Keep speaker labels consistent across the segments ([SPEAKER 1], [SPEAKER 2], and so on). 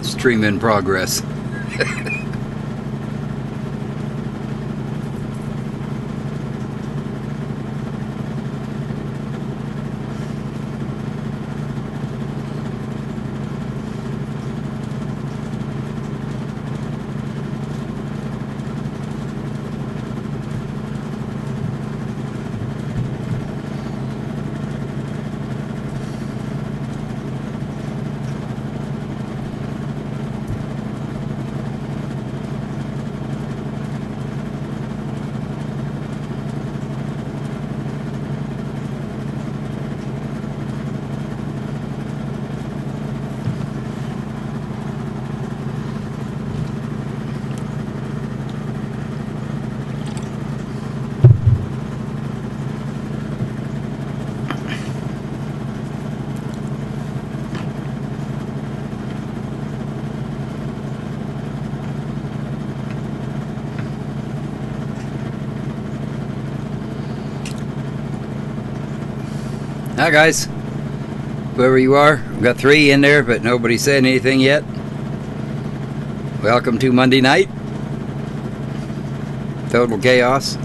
[SPEAKER 1] Stream in progress. Hi guys, whoever you are, we've got 3 in there, but nobody said anything yet. Welcome to Monday night. Total chaos.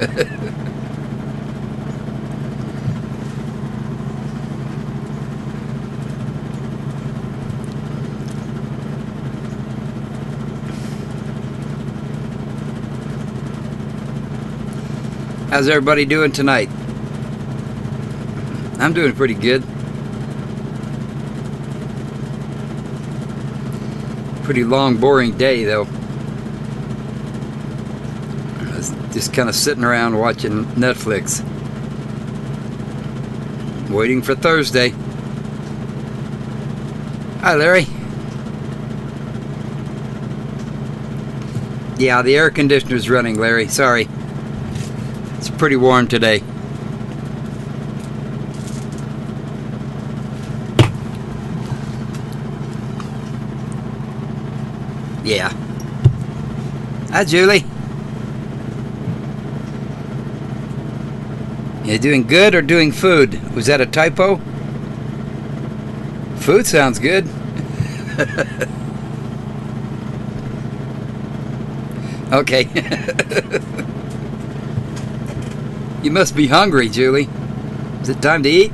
[SPEAKER 1] How's everybody doing tonight? I'm doing pretty good. Pretty long, boring day, though. I was just kind of sitting around watching Netflix. Waiting for Thursday. Hi, Larry. Yeah, the air conditioner's running, Larry. Sorry. It's pretty warm today. Yeah. Hi, Julie. You doing good or doing food? Was that a typo? Food sounds good. Okay. You must be hungry, Julie. Is it time to eat?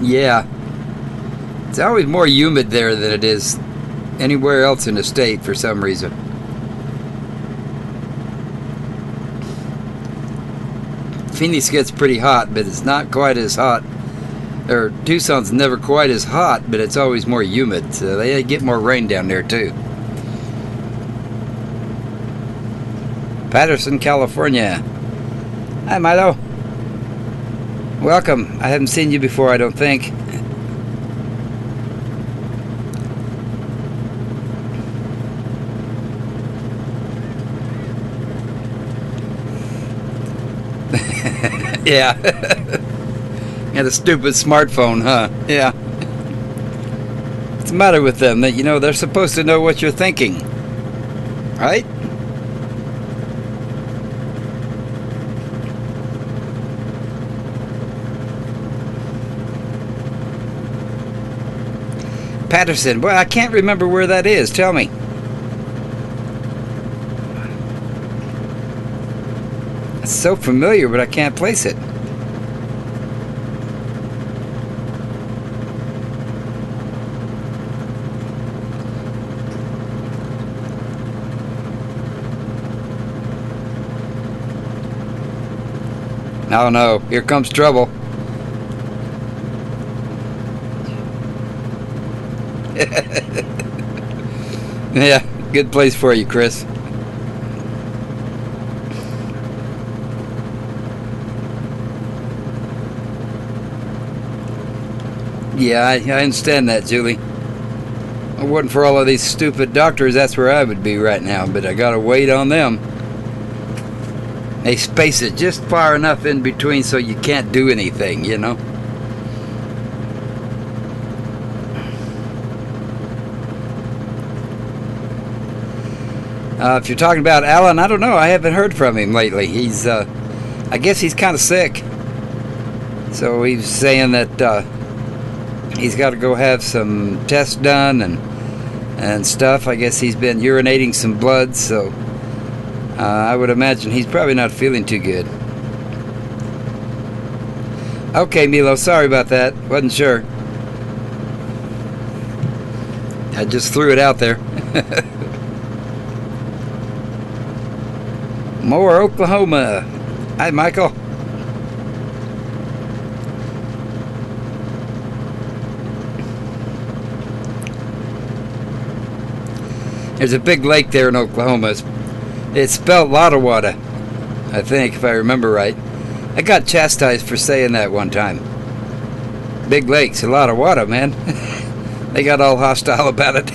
[SPEAKER 1] Yeah, it's always more humid there than it is anywhere else in the state for some reason. Phoenix gets pretty hot, but it's not quite as hot. Or Tucson's never quite as hot, but it's always more humid, so they get more rain down there too. Patterson, California. Hi, Milo. Welcome. I haven't seen you before, I don't think. Yeah. And a stupid smartphone, huh? Yeah. What's the matter with them? That, you know, they're supposed to know what you're thinking. Right? Patterson. Well, I can't remember where that is. Tell me. It's so familiar, but I can't place it. Oh no, here comes trouble. Yeah, good place for you, Chris. Yeah, I understand that, Julie. If it wasn't for all of these stupid doctors, that's where I would be right now, but I gotta wait on them. They space it just far enough in between so you can't do anything, you know? If you're talking about Alan, I don't know. I haven't heard from him lately. He's, I guess he's kind of sick. So he's saying that he's got to go have some tests done and stuff. I guess he's been urinating some blood, so I would imagine he's probably not feeling too good. Okay, Milo, sorry about that. Wasn't sure. I just threw it out there. More Oklahoma. Hi, Michael. There's a big lake there in Oklahoma. It's spelled Lottawatta, I think, if I remember right. I got chastised for saying that one time. Big lakes, a lot of water, man. They got all hostile about it.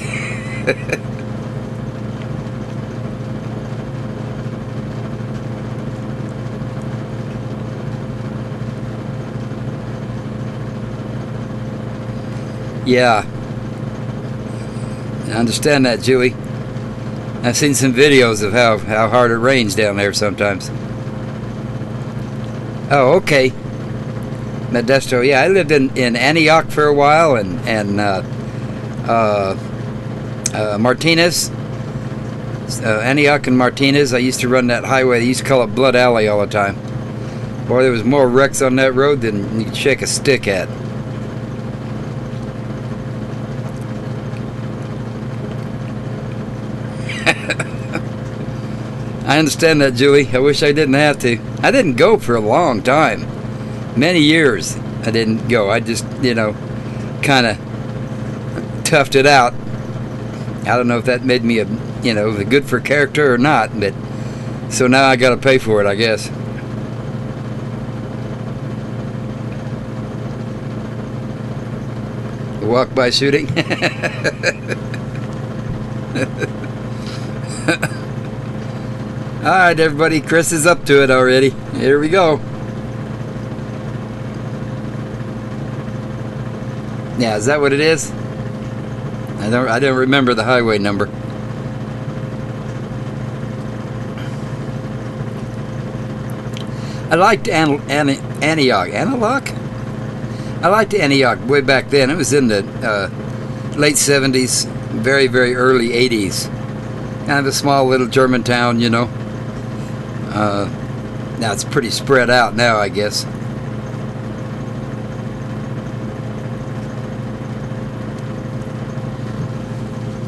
[SPEAKER 1] Yeah. I understand that, Julie. I've seen some videos of how hard it rains down there sometimes. Oh, okay. Modesto. Yeah, I lived in Antioch for a while and Martinez. Antioch and Martinez. I used to run that highway. They used to call it Blood Alley all the time. Boy, there was more wrecks on that road than you could shake a stick at. I understand that, Julie. I wish I didn't have to. I didn't go for a long time. Many years I didn't go. I just, kind of toughed it out. I don't know if that made me good for character or not, but so now I got to pay for it, I guess. Walk-by shooting. Alright, everybody, Chris is up to it already. Here we go. Yeah, is that what it is? I don't remember the highway number. I liked Antioch. Antioch? I liked Antioch way back then. It was in the late 70s, very, very early 80s. Kind of a small little German town, Now it's pretty spread out now, I guess.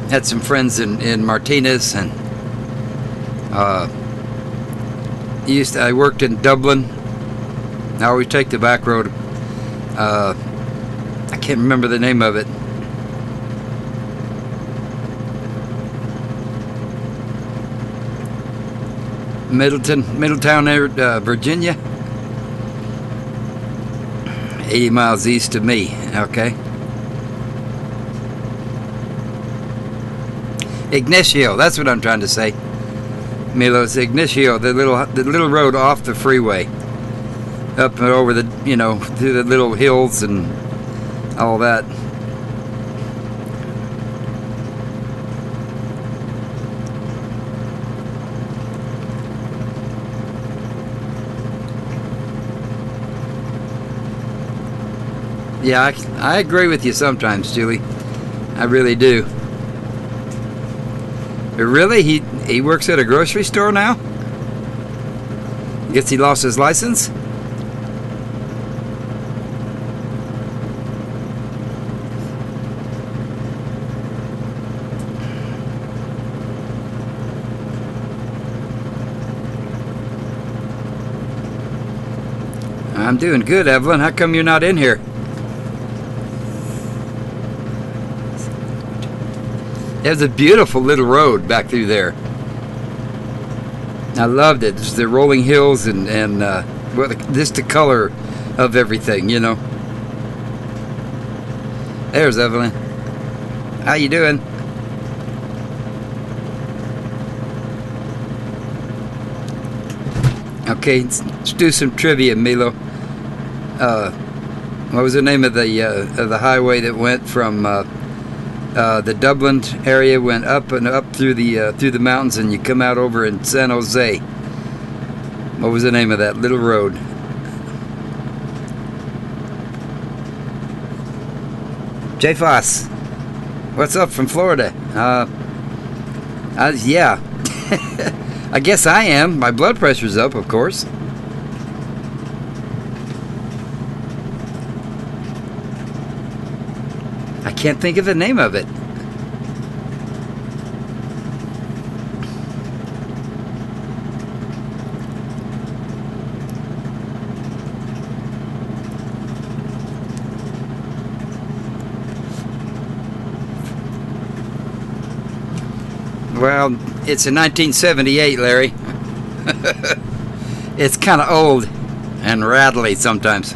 [SPEAKER 1] Had some friends in Martinez, and I worked in Dublin. I always take the back road. I can't remember the name of it. Middletown, Virginia. 80 miles east of me. Okay. Ignacio, that's what I'm trying to say. Milos, Ignacio, the little road off the freeway, up and over the, through the little hills and all that. Yeah, I agree with you sometimes, Julie. I really do. But really, he works at a grocery store now? Guess he lost his license? I'm doing good, Evelyn. How come you're not in here? There's a beautiful little road back through there. I loved it. Just the rolling hills and just the color of everything, There's Evelyn. How you doing? Okay, let's do some trivia, Milo. What was the name of the highway that went from The Dublin area went up and up through the mountains, and you come out over in San Jose. What was the name of that little road? Jay Foss, what's up from Florida? Yeah, I guess I am. My blood pressure's up, of course. I can't think of the name of it. Well, it's in 1978, Larry. It's kind of old and rattly sometimes.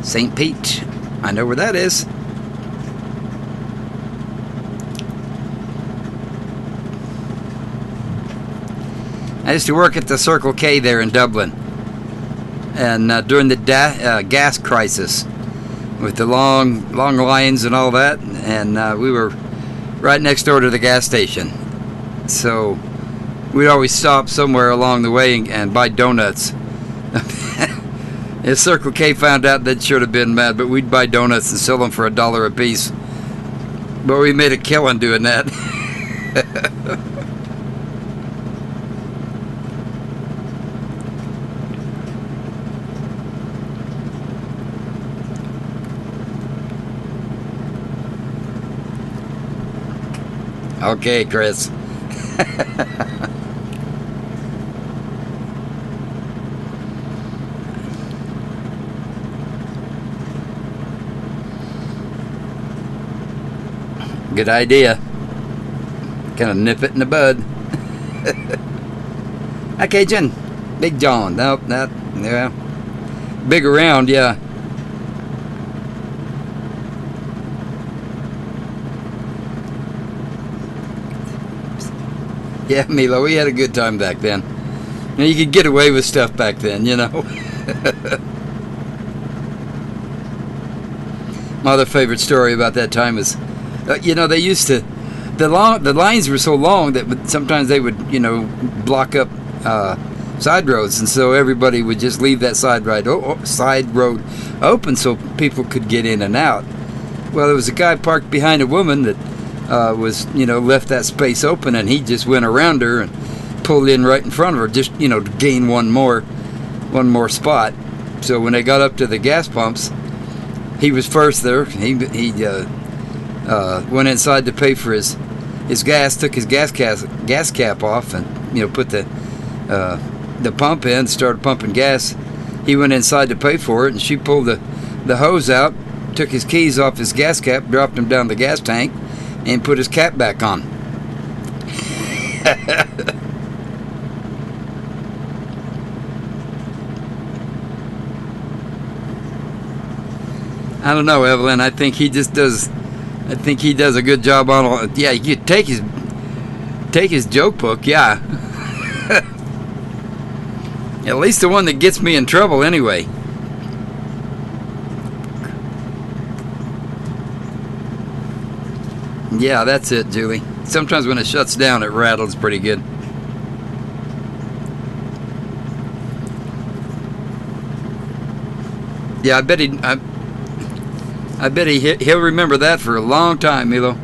[SPEAKER 1] St. Pete, I know where that is. I used to work at the Circle K there in Dublin, and during the gas crisis, with the long lines and all that, and we were right next door to the gas station, so we'd always stop somewhere along the way and buy donuts. If Circle K found out, they'd sure have been mad, but we'd buy donuts and sell them for $1 a piece. But we made a killing doing that. Okay, Chris. Good idea. Kind of nip it in the bud. Okay, Jen. Big John. Nope, not. Yeah. Big around, yeah. Yeah, Milo, we had a good time back then. You know, you could get away with stuff back then, you know. My other favorite story about that time is, you know, they used to, the lines were so long that sometimes they would, you know, block up side roads, and so everybody would just leave that side road open so people could get in and out. Well, there was a guy parked behind a woman that was, you know, left that space open, and he just went around her and pulled in right in front of her, just, you know, to gain one more spot. So when they got up to the gas pumps, he was first there. He went inside to pay for his gas, took his gas cap off, and, you know, put the pump in, started pumping gas. He went inside to pay for it, and she pulled the hose out, took his keys off his gas cap, dropped them down the gas tank, and put his cap back on. I don't know, Evelyn. I think he just does. I think he does a good job on all. Yeah, you could take his joke book. Yeah. At least the one that gets me in trouble, anyway. Yeah, that's it, Julie. Sometimes when it shuts down, it rattles pretty good. Yeah, I bet he'll remember that for a long time, Milo.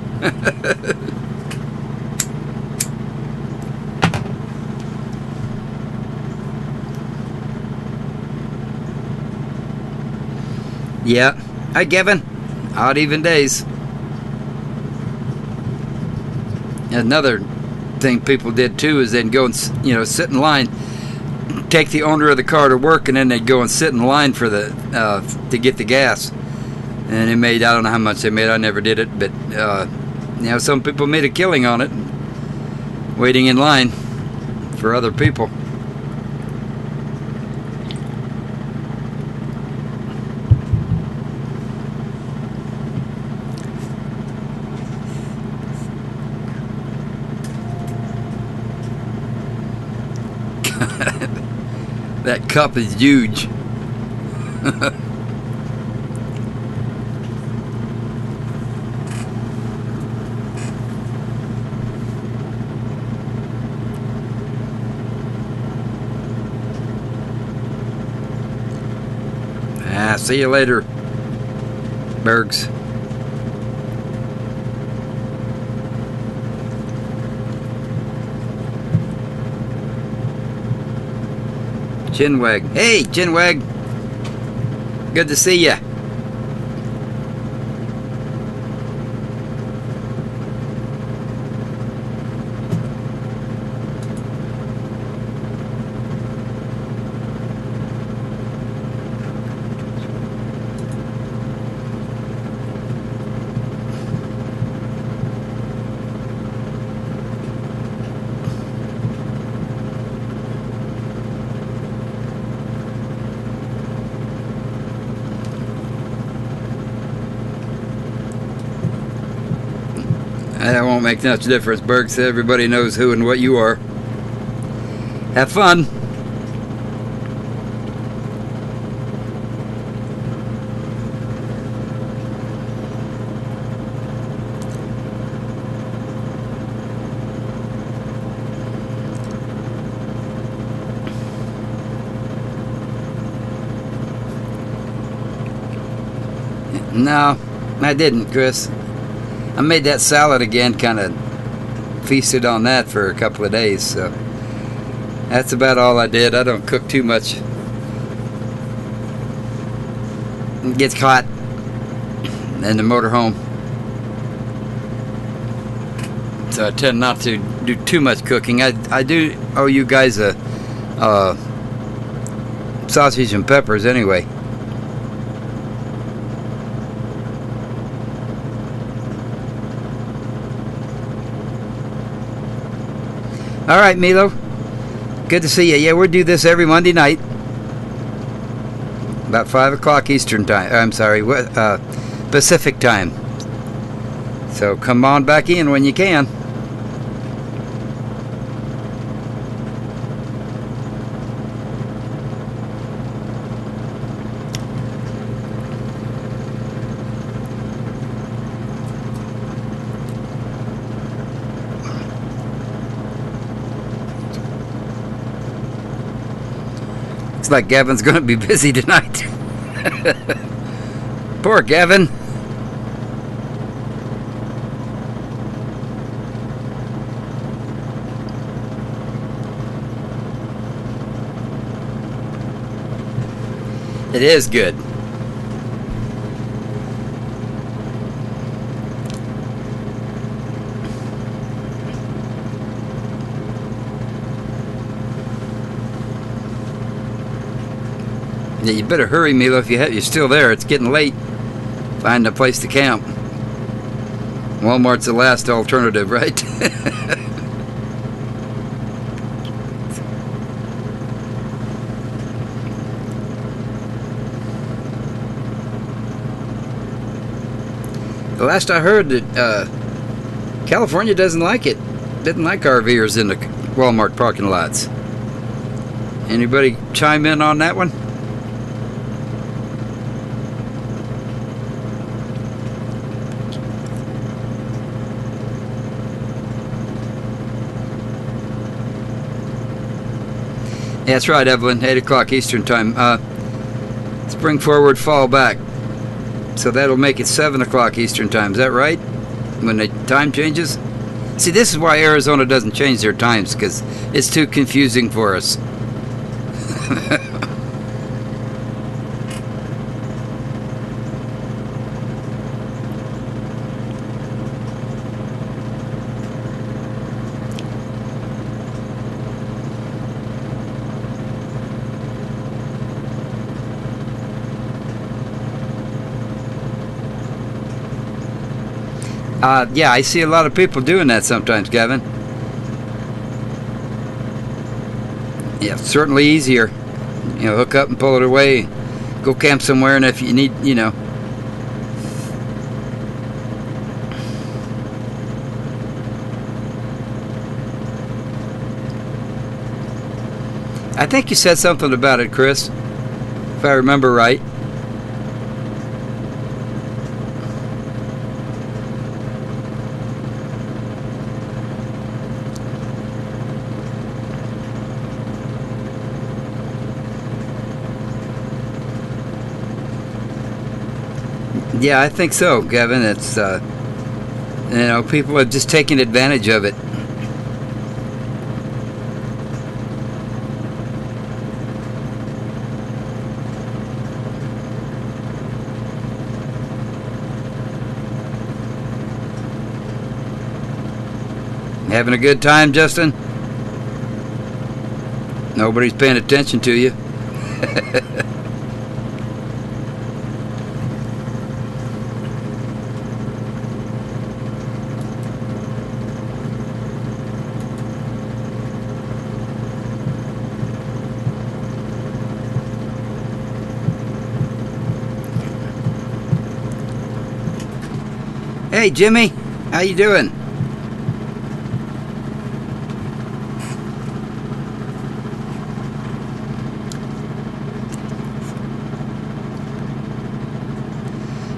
[SPEAKER 1] Yeah. Hi, Kevin. Odd even days. Another thing people did too is they'd go and, you know, sit in line, take the owner of the car to work, and then they'd go and sit in line for the to get the gas. And it made, I don't know how much they made. I never did it, but you know, some people made a killing on it, waiting in line for other people. That cup is huge. See you later, Bergs. Chinwag. Hey, Chinwag. Good to see ya. That won't make much difference, Bergs. Everybody knows who and what you are. Have fun. No, I didn't, Chris. I made that salad again, kind of feasted on that for a couple of days, so that's about all I did. I don't cook too much. It gets hot in the motorhome, so I tend not to do too much cooking. I do owe you guys a sausage and peppers anyway. All right, Milo. Good to see you. Yeah, we'll do this every Monday night, about 5 o'clock Eastern time. I'm sorry, Pacific time. So come on back in when you can. Looks like Gavin's going to be busy tonight. Poor Gavin. It is good. Yeah, you better hurry, Milo, if you're still there. It's getting late. Find a place to camp. Walmart's the last alternative, right? The last I heard that California doesn't like it. Didn't like RVers in the Walmart parking lots. Anybody chime in on that one? Yeah, that's right, Evelyn. 8 o'clock Eastern time. Spring forward, fall back. So that'll make it 7 o'clock Eastern time. Is that right? When the time changes? See, this is why Arizona doesn't change their times, because it's too confusing for us. Yeah, I see a lot of people doing that sometimes, Gavin. Yeah, it's certainly easier. You know, hook up and pull it away. Go camp somewhere, and if you need, you know. I think you said something about it, Chris, if I remember right. Yeah, I think so, Kevin. It's, you know, people have just taken advantage of it. Having a good time, Justin? Nobody's paying attention to you. Hey, Jimmy, how you doing?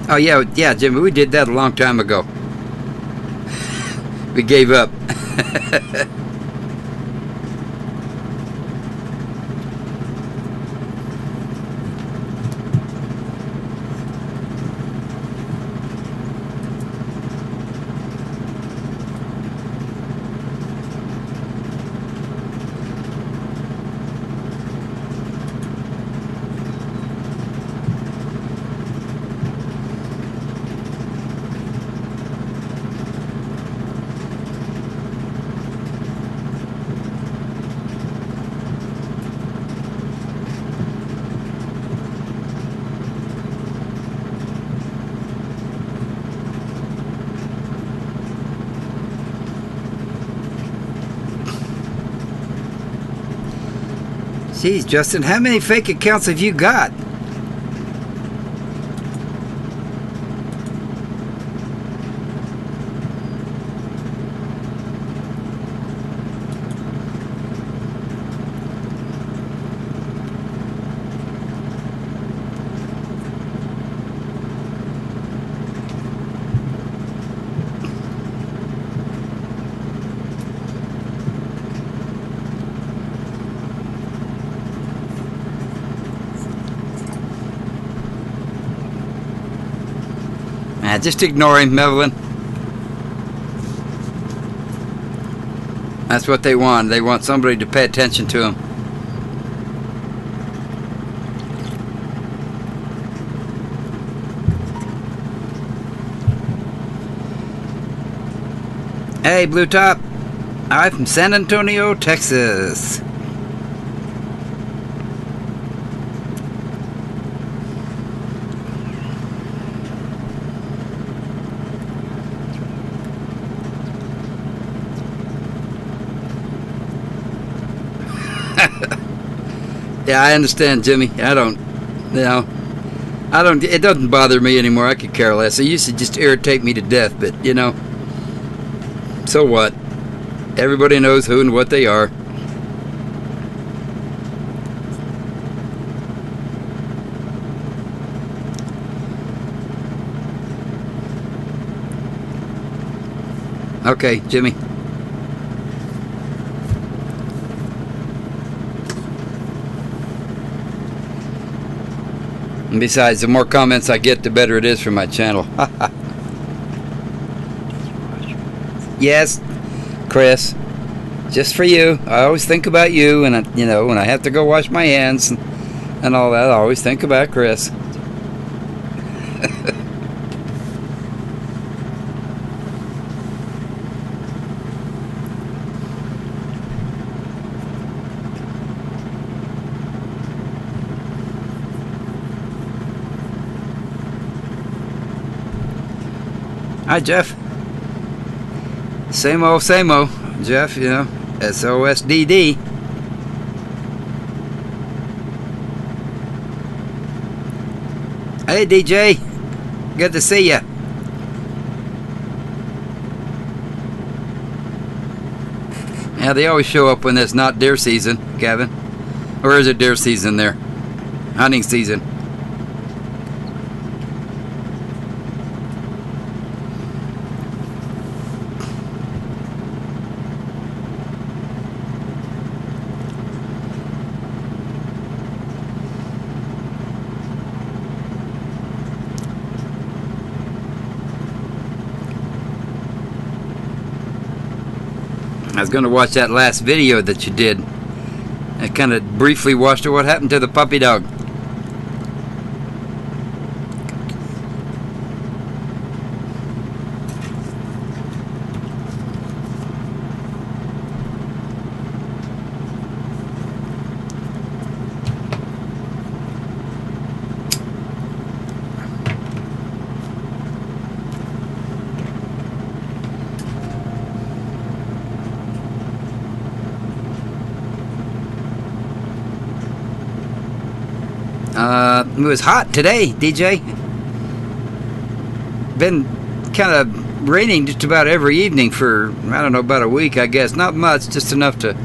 [SPEAKER 1] Oh yeah, Jimmy, we did that a long time ago. We gave up. Jeez, Justin, how many fake accounts have you got? Just ignore him, Evelyn. That's what they want. They want somebody to pay attention to him. Hey, Blue Top. I'm from San Antonio, Texas. Yeah, I understand, Jimmy. I don't, you know, it doesn't bother me anymore. I could care less. It used to just irritate me to death, but, you know, so what? Everybody knows who and what they are. Okay, Jimmy. And besides, the more comments I get, the better it is for my channel. Yes, Chris. Just for you. I always think about you, and you know, when I have to go wash my hands and all that, I always think about Chris. Hi, Jeff. Same old, Jeff, you know, SOSDD. Hey, DJ. Good to see ya. Yeah, they always show up when it's not deer season, Kevin. Or is it deer season there? Hunting season. I was going to watch that last video that you did. I kind of briefly watched it. What happened to the puppy dog? It was hot today, DJ. Been kind of raining just about every evening for, I don't know, about a week, I guess. Not much, just enough to,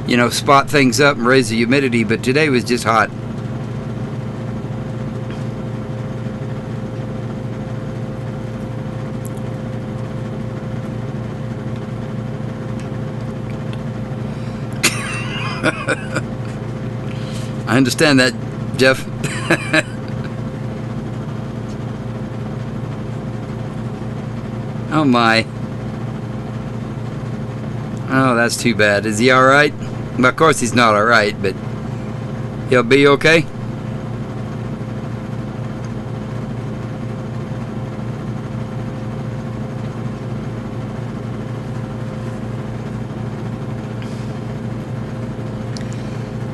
[SPEAKER 1] you know, spot things up and raise the humidity, but today was just hot. I understand that, Jeff. Oh my. Oh, that's too bad. Is he alright? Well, of course he's not alright, but he'll be okay.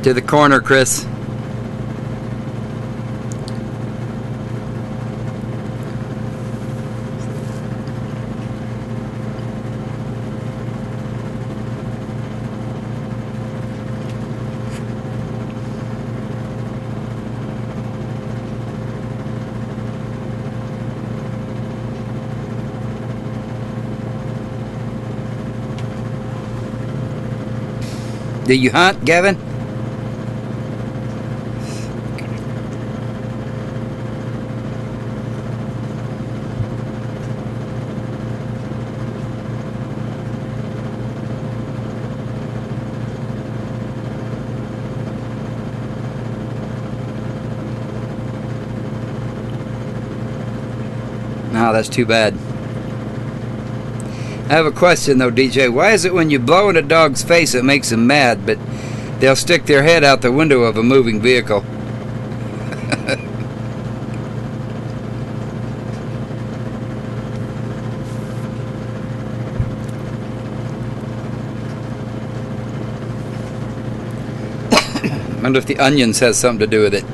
[SPEAKER 1] To the corner, Chris. Do you hunt, Gavin? No, that's too bad. I have a question though, DJ. Why is it when you blow in a dog's face it makes them mad, but they'll stick their head out the window of a moving vehicle? I wonder if the onions has something to do with it.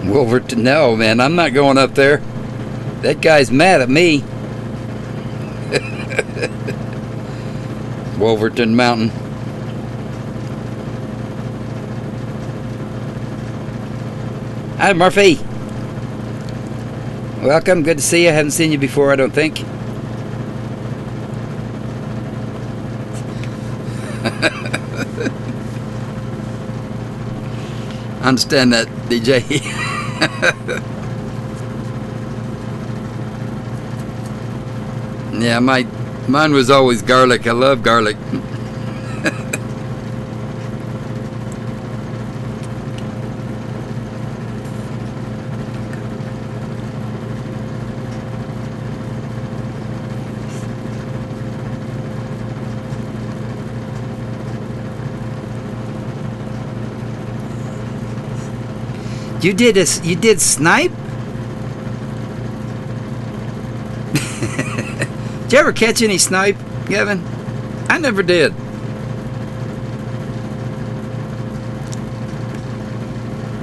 [SPEAKER 1] Wolverton, no, man, I'm not going up there. That guy's mad at me. Wolverton Mountain. Hi, Murphy. Welcome, good to see you. I haven't seen you before, I don't think. I understand that, DJ. Yeah, mine was always garlic. I love garlic. You did snipe? Did you ever catch any snipe, Gavin? I never did.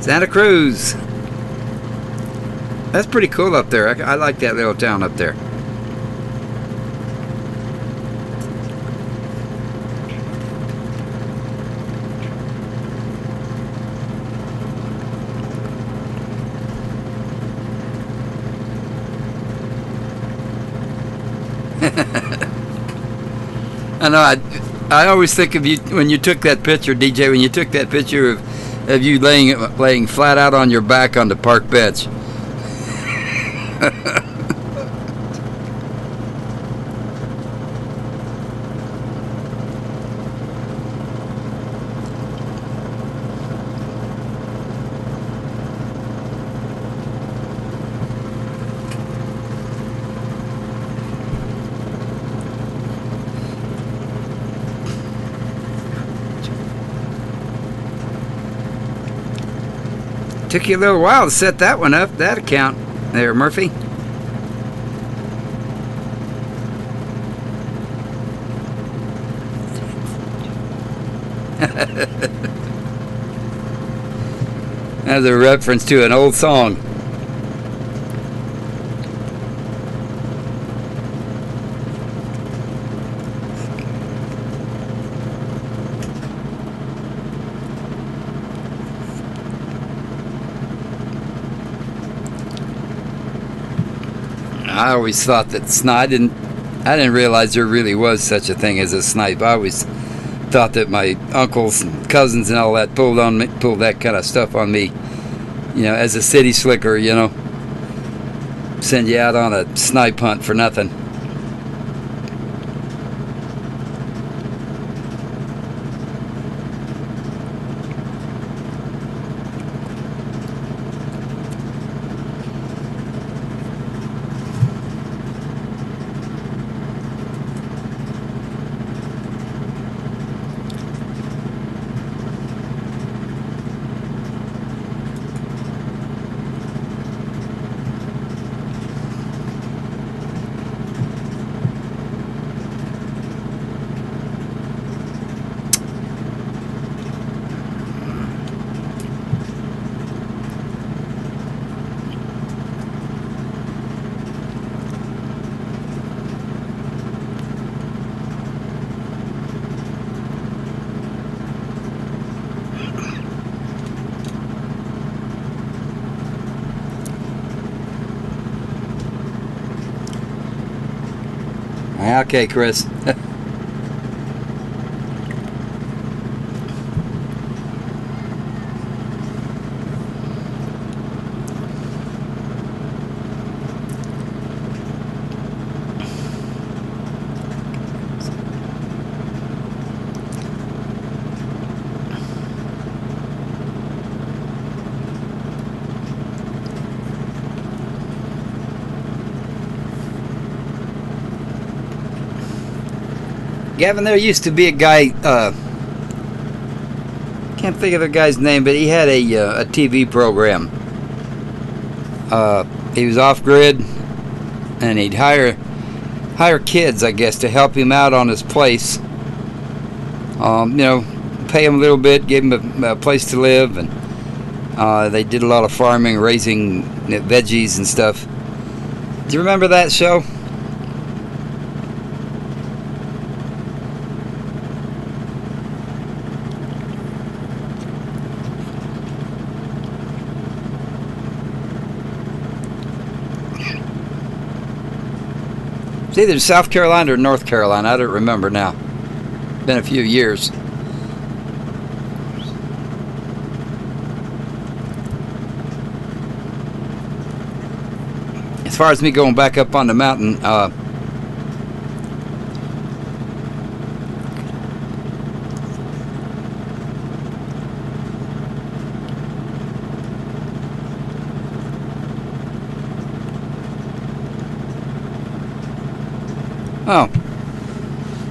[SPEAKER 1] Santa Cruz. That's pretty cool up there. I like that little town up there. I know. I always think of you when you took that picture, DJ. When you took that picture of you laying flat out on your back on the park bench. Took you a little while to set that one up, that account there, Murphy. That's a reference to an old song. I always thought that I didn't realize there really was such a thing as a snipe. I always thought that my uncles and cousins and all that pulled that kind of stuff on me, as a city slicker, send you out on a snipe hunt for nothing. Okay, Chris. Gavin, there used to be a guy, can't think of the guy's name, but he had a TV program. He was off-grid, and he'd hire kids, I guess, to help him out on his place. Pay him a little bit, give him a place to live, and they did a lot of farming, raising veggies and stuff. Do you remember that show? It's either South Carolina or North Carolina. I don't remember now. Been a few years. As far as me going back up on the mountain, oh,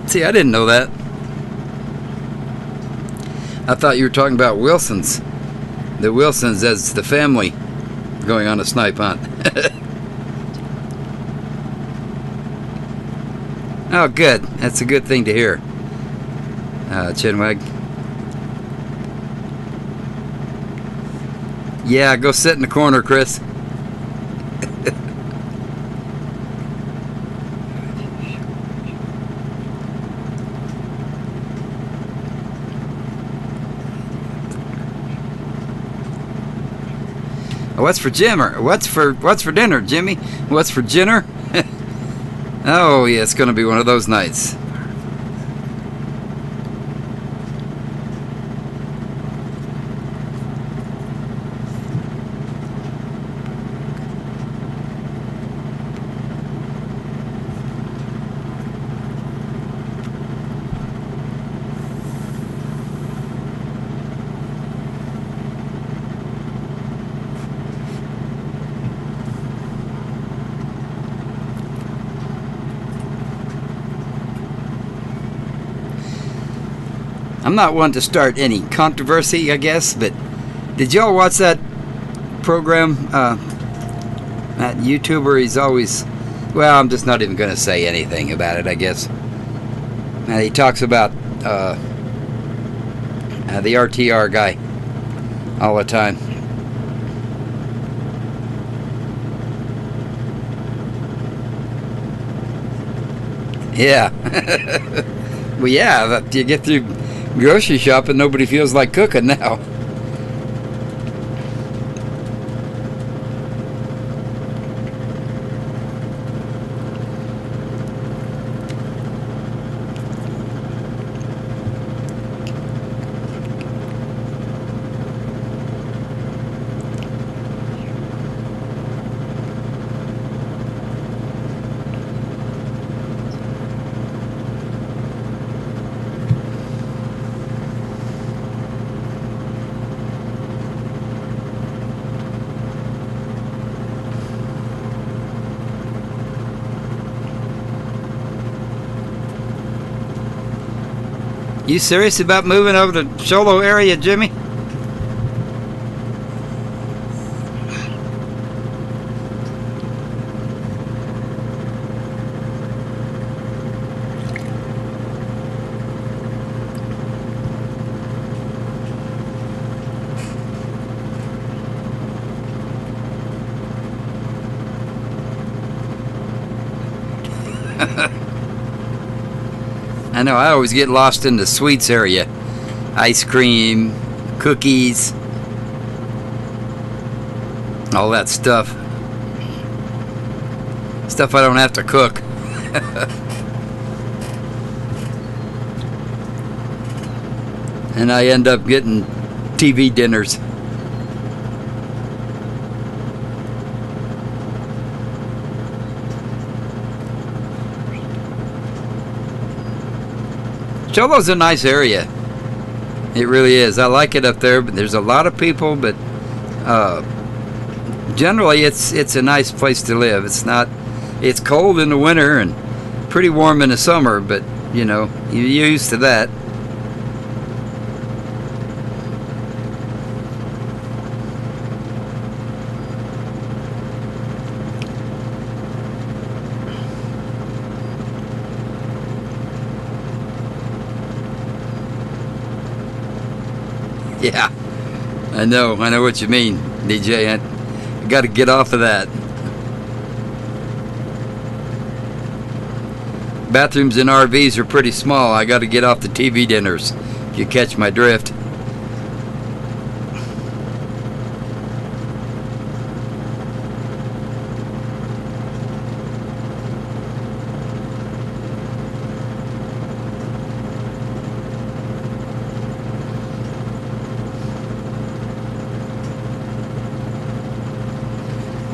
[SPEAKER 1] see, I didn't know that. I thought you were talking about Wilsons. The Wilsons as the family going on a snipe hunt. Oh, good. That's a good thing to hear, Chinwag. Yeah, go sit in the corner, Chris. What's for dinner? What's for dinner, Jimmy? What's for dinner? Oh yeah, it's gonna be one of those nights. I'm not one to start any controversy, I guess, but did y'all watch that program? That YouTuber, he's always, well, I'm just not even going to say anything about it, I guess. He talks about the RTR guy all the time. Yeah. Well, yeah, you get through grocery shopping, nobody feels like cooking now. You serious about moving over to Sholo area, Jimmy? I know, I always get lost in the sweets area. Ice cream, cookies, all that stuff. Stuff I don't have to cook. And I end up getting TV dinners. Cholo's a nice area. It really is. I like it up there, but there's a lot of people, but generally it's a nice place to live. It's cold in the winter and pretty warm in the summer, but you know, you're used to that. Yeah, I know what you mean, DJ. I got to get off of that. Bathrooms in RVs are pretty small. I got to get off the TV dinners, if you catch my drift.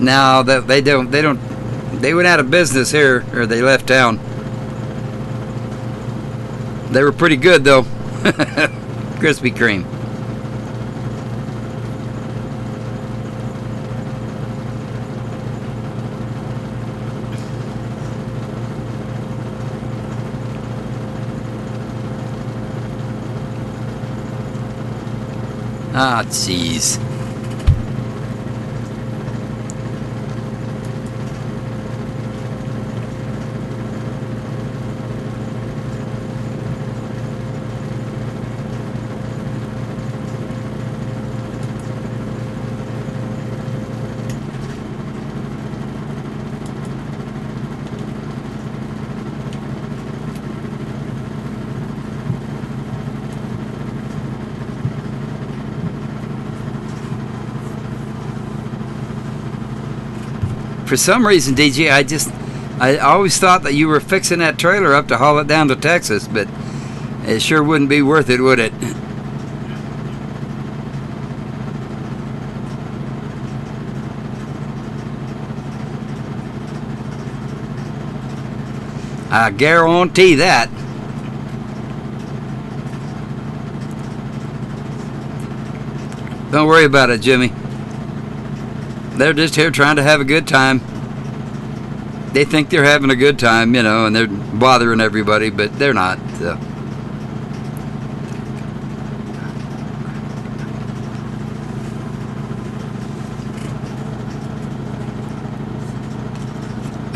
[SPEAKER 1] Now that they went out of business here, or they left town. They were pretty good though. Krispy Kreme. Ah, jeez. For some reason, DJ, I always thought that you were fixing that trailer up to haul it down to Texas, but it sure wouldn't be worth it, would it? I guarantee that. Don't worry about it, Jimmy. They're just here trying to have a good time. They think they're having a good time, you know, and they're bothering everybody, but they're not. So.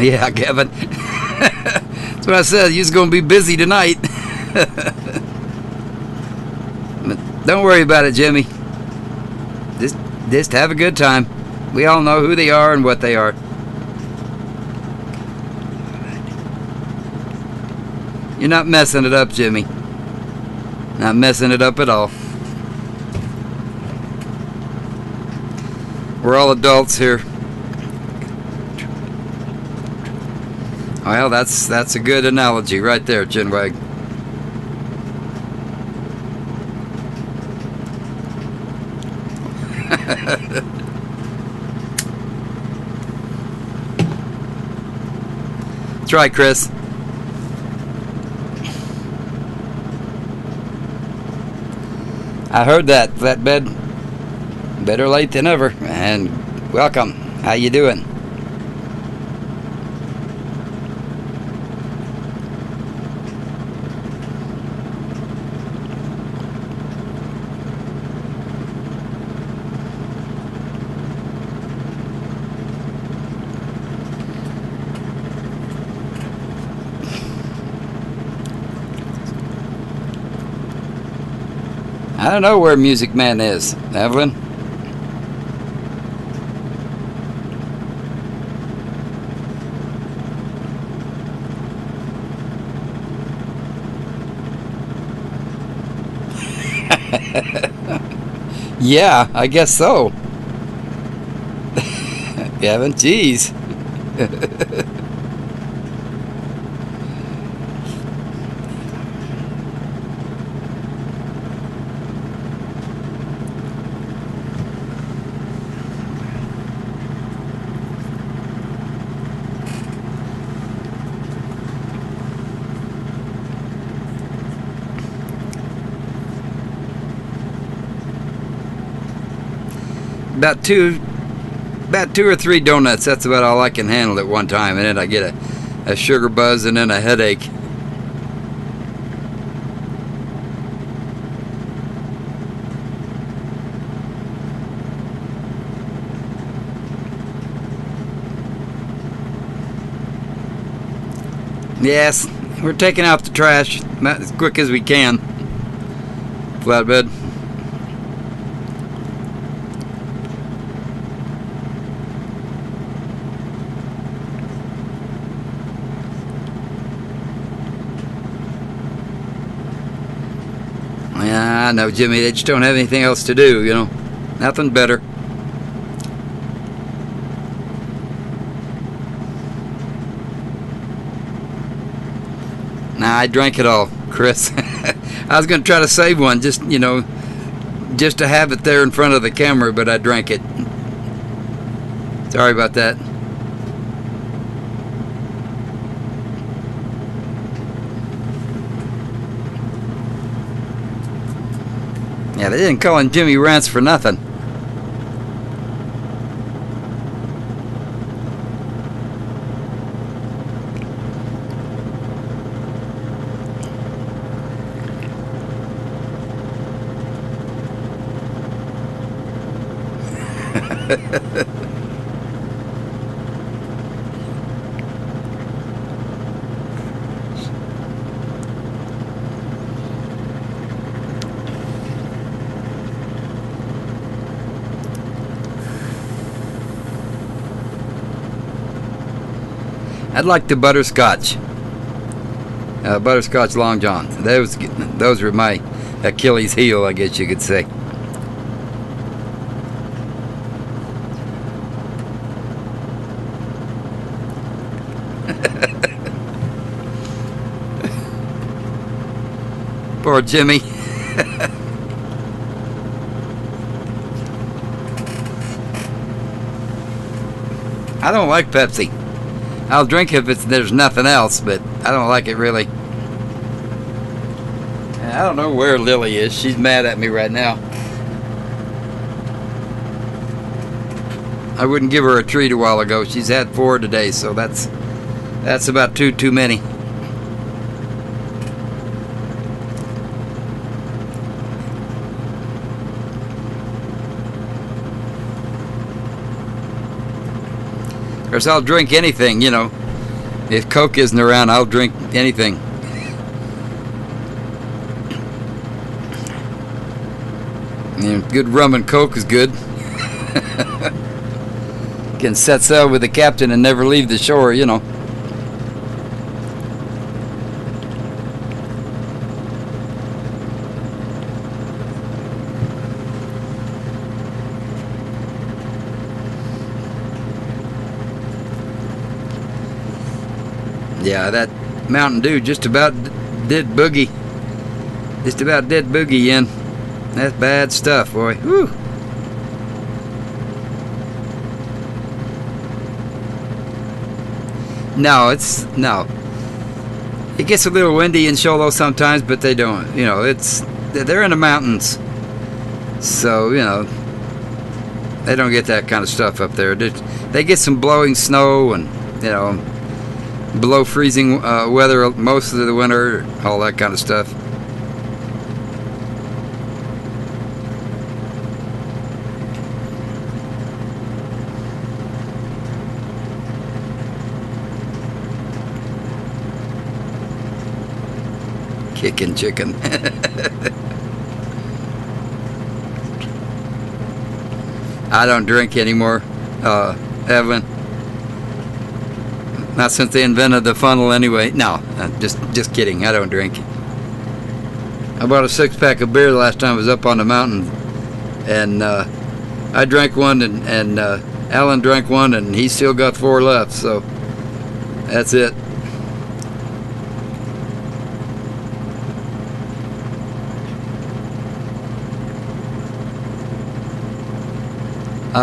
[SPEAKER 1] Yeah, Kevin. That's what I said. You're going to be busy tonight. But don't worry about it, Jimmy. Just have a good time. We all know who they are and what they are. You're not messing it up, Jimmy. Not messing it up at all. We're all adults here. Well, that's a good analogy right there, Chinwag. That's right, Chris. I heard that, flatbed. Better late than never. And welcome. How you doing? I don't know where Music Man is, Evelyn. Yeah, I guess so. Kevin, jeez. About two or three donuts. That's about all I can handle at one time, and then I get a sugar buzz and then a headache. Yes, we're taking out the trash as quick as we can. Flatbed. Yeah, I know, Jimmy. They just don't have anything else to do, you know. Nothing better. Nah, I drank it all, Chris. I was going to try to save one, just, you know, just to have it there in front of the camera, but I drank it. Sorry about that. Yeah, they didn't call him Jimmy Rants for nothing. I'd like the butterscotch. Butterscotch Long John. Those were my Achilles heel, I guess you could say. Poor Jimmy. I don't like Pepsi. I'll drink if there's nothing else, but I don't like it really. I don't know where Lily is. She's mad at me right now. I wouldn't give her a treat a while ago. She's had 4 today, so that's about 2 too many. Of course, I'll drink anything, you know. If Coke isn't around, I'll drink anything. Good rum and Coke is good. Can set sail with the captain and never leave the shore, you know. Yeah, that Mountain Dew just about did boogie. Just about did boogie in. That's bad stuff, boy. Whew. No. It gets a little windy in Shoalo sometimes, but they don't. You know, they're in the mountains, so you know they don't get that kind of stuff up there. They get some blowing snow and you know below freezing weather most of the winter, all that kind of stuff. Kicking chicken. I don't drink anymore, Evelyn. Not since they invented the funnel anyway. No, just kidding. I don't drink. I bought a 6-pack of beer the last time I was up on the mountain, and I drank one, and Alan drank one, and he still got 4 left. So that's it.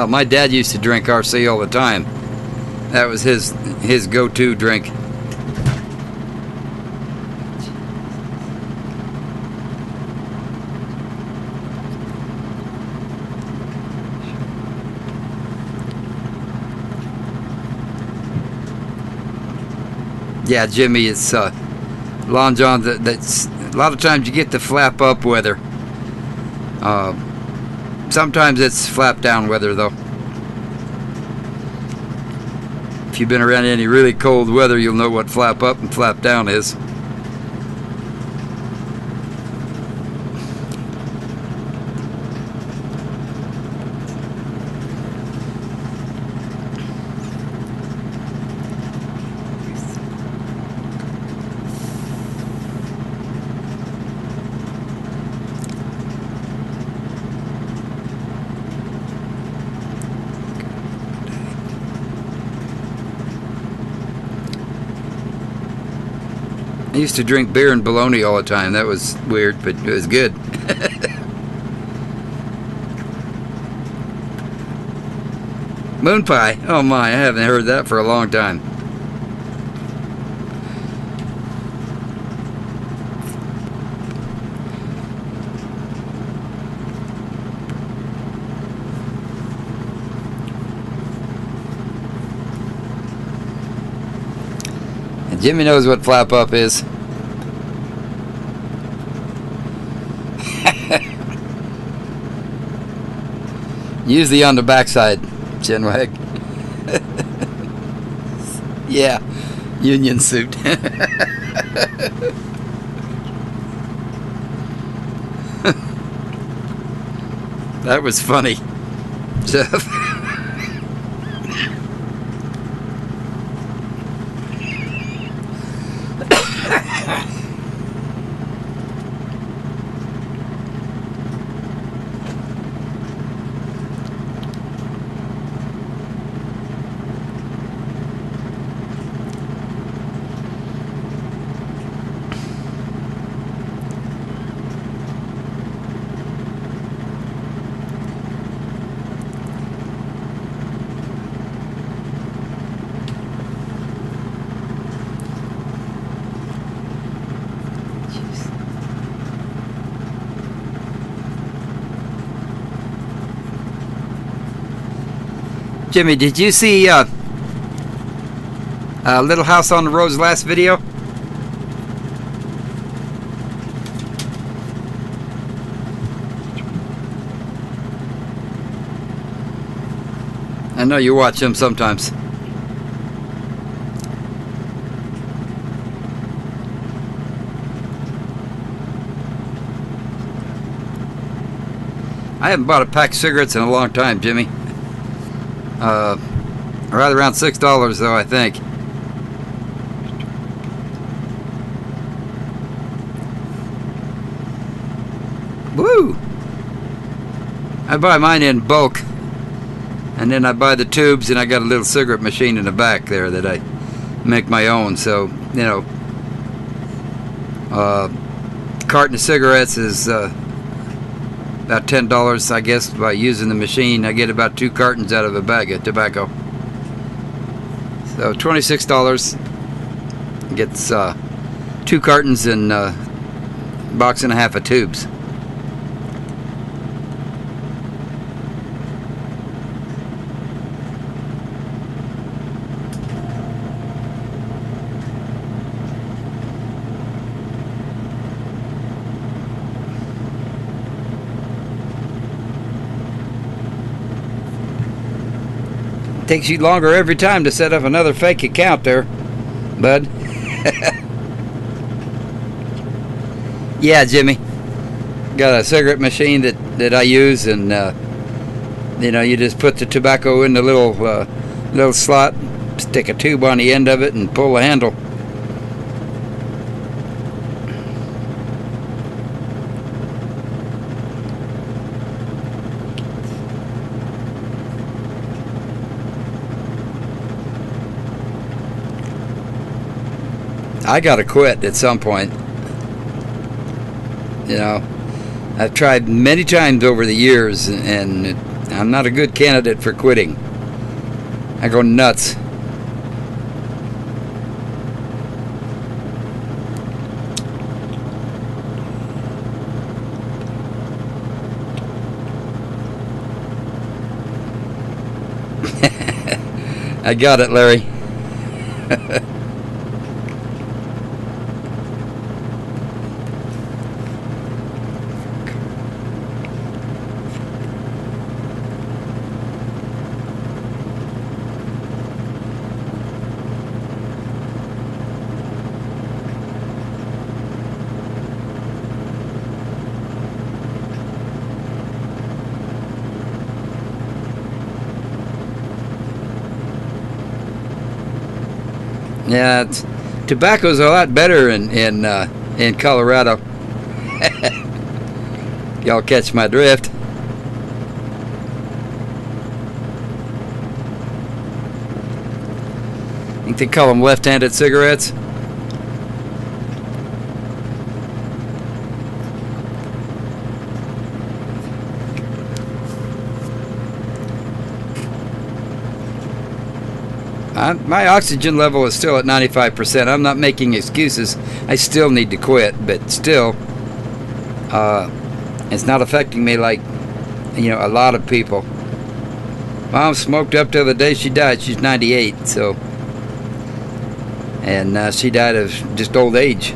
[SPEAKER 1] My dad used to drink RC all the time. That was his go-to drink. Yeah, Jimmy, it's Long John. That's a lot of times you get the flap up weather. Sometimes it's flap down weather, though. If you've been around any really cold weather, you'll know what flap up and flap down is. I used to drink beer and bologna all the time. That was weird, but it was good. Moon pie. Oh my, I haven't heard that for a long time. And Jimmy knows what flap up is. Usually on the backside, chinwag. Yeah, union suit. That was funny, Jeff. Jimmy, did you see Little House on the Road's last video? I know you watch him sometimes. I haven't bought a pack of cigarettes in a long time, Jimmy. Right around $6 though, I think. Woo! I buy mine in bulk, and then I buy the tubes, and I got a little cigarette machine in the back there that I make my own. So, you know, carton of cigarettes is about $10, I guess. By using the machine, I get about 2 cartons out of a bag of tobacco. So $26 gets 2 cartons and a box and a half of tubes. Takes you longer every time to set up another fake account there, bud. Yeah, Jimmy. Got a cigarette machine that I use, and you know, you just put the tobacco in the little slot, stick a tube on the end of it, and pull the handle. I gotta quit at some point. You know, I've tried many times over the years, and I'm not a good candidate for quitting. I go nuts. I got it, Larry. Yeah, tobacco's a lot better in Colorado. Y'all catch my drift. I think they call them left-handed cigarettes. My oxygen level is still at 95%. I'm not making excuses. I still need to quit, but still, it's not affecting me like, you know, a lot of people. Mom smoked up till the day she died. She's 98, so, and she died of just old age.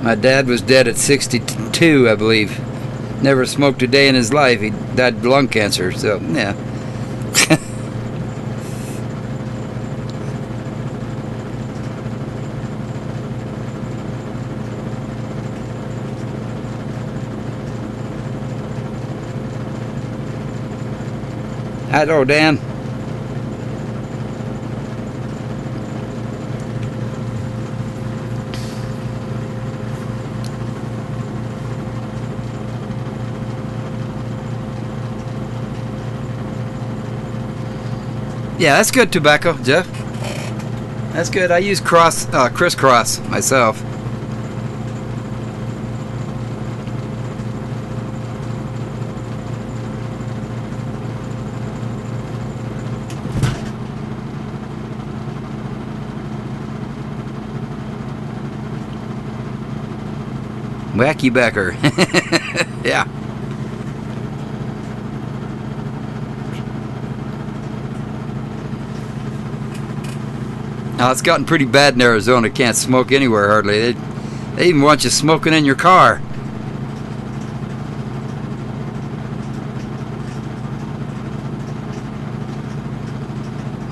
[SPEAKER 1] My dad was dead at 62, I believe. Never smoked a day in his life. He died of lung cancer, so, yeah. Hello, Dan. Yeah, that's good tobacco, Jeff. That's good. I use crisscross myself. Wacky Becker. Yeah. Now it's gotten pretty bad in Arizona. Can't smoke anywhere hardly. They even want you smoking in your car.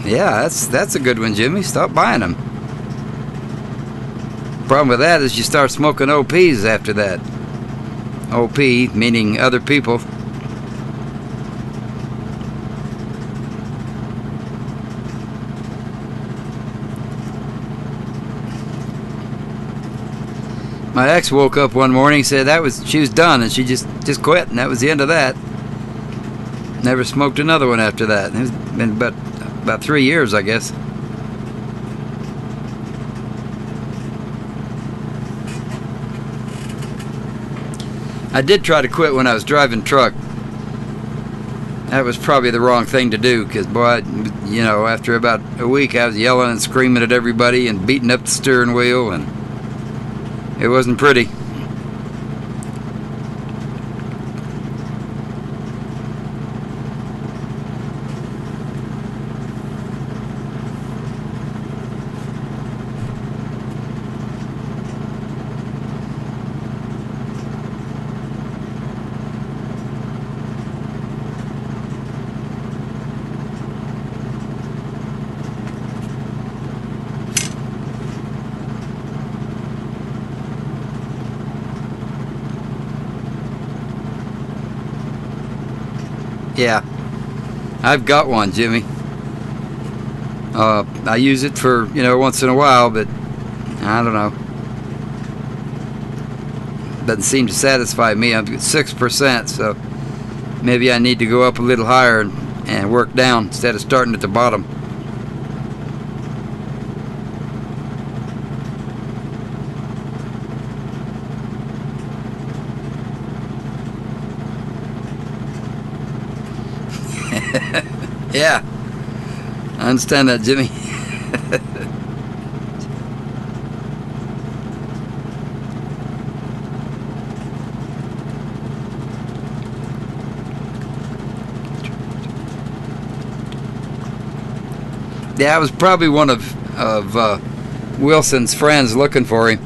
[SPEAKER 1] Yeah, that's a good one, Jimmy. Stop buying them. Problem with that is you start smoking OPs after that. OP, meaning other people. My ex woke up one morning and said she was done, and she just quit, and that was the end of that. Never smoked another one after that. It's been about 3 years, I guess. I did try to quit when I was driving truck. That was probably the wrong thing to do, because boy, you know, after about a week I was yelling and screaming at everybody and beating up the steering wheel, and it wasn't pretty. Yeah, I've got one, Jimmy. I use it for, you know, once in a while, but I don't know. Doesn't seem to satisfy me. I'm at 6%, so maybe I need to go up a little higher and work down instead of starting at the bottom. Yeah, I understand that, Jimmy. Yeah, I was probably one of Wilson's friends looking for him.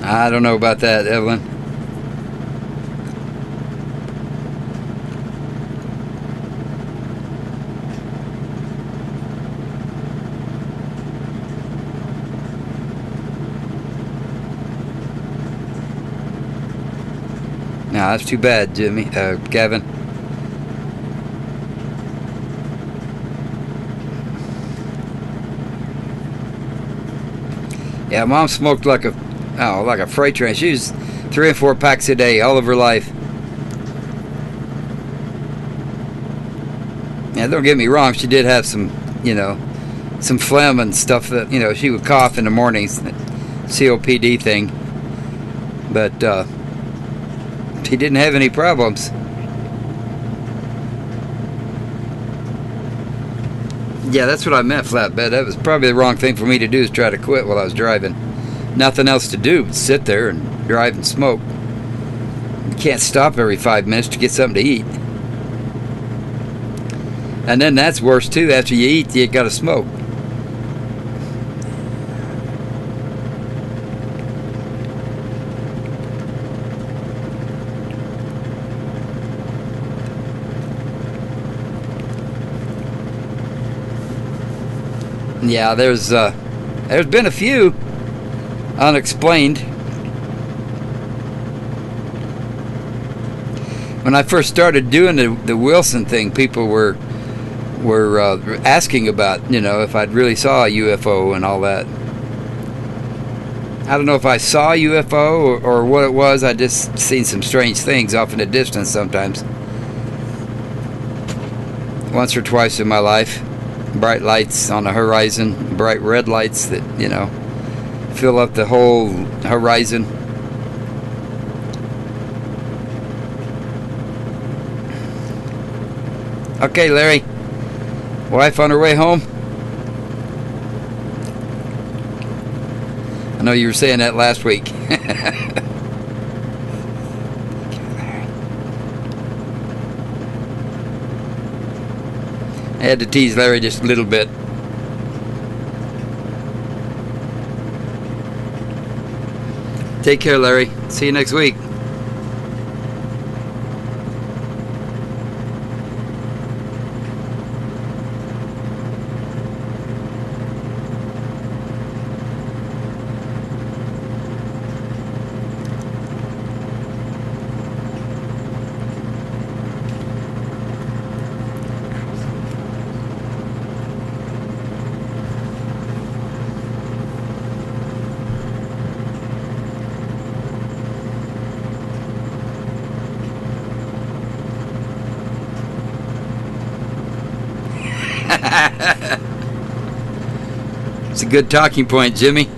[SPEAKER 1] I don't know about that, Evelyn. No, that's too bad, Jimmy. Gavin. Yeah, Mom smoked like a freight train. She was 3 and 4 packs a day all of her life. Yeah, don't get me wrong. She did have some, you know, some phlegm and stuff that, you know, she would cough in the mornings, COPD thing. But she didn't have any problems. Yeah, that's what I meant, flatbed. That was probably the wrong thing for me to do, is try to quit while I was driving. Nothing else to do but sit there and drive and smoke. You can't stop every 5 minutes to get something to eat. And then that's worse too. After you eat, you gotta smoke. Yeah, there's been a few unexplained. When I first started doing the Wilson thing, people were asking about, you know, if I'd really saw a UFO and all that. I don't know if I saw a UFO or what it was. I just seen some strange things off in the distance sometimes. Once or twice in my life. Bright lights on the horizon, bright red lights that, you know, fill up the whole horizon. Okay, Larry. Wife on her way home? I know you were saying that last week. I had to tease Larry just a little bit. Take care, Larry. See you next week. It's a good talking point, Jimmy.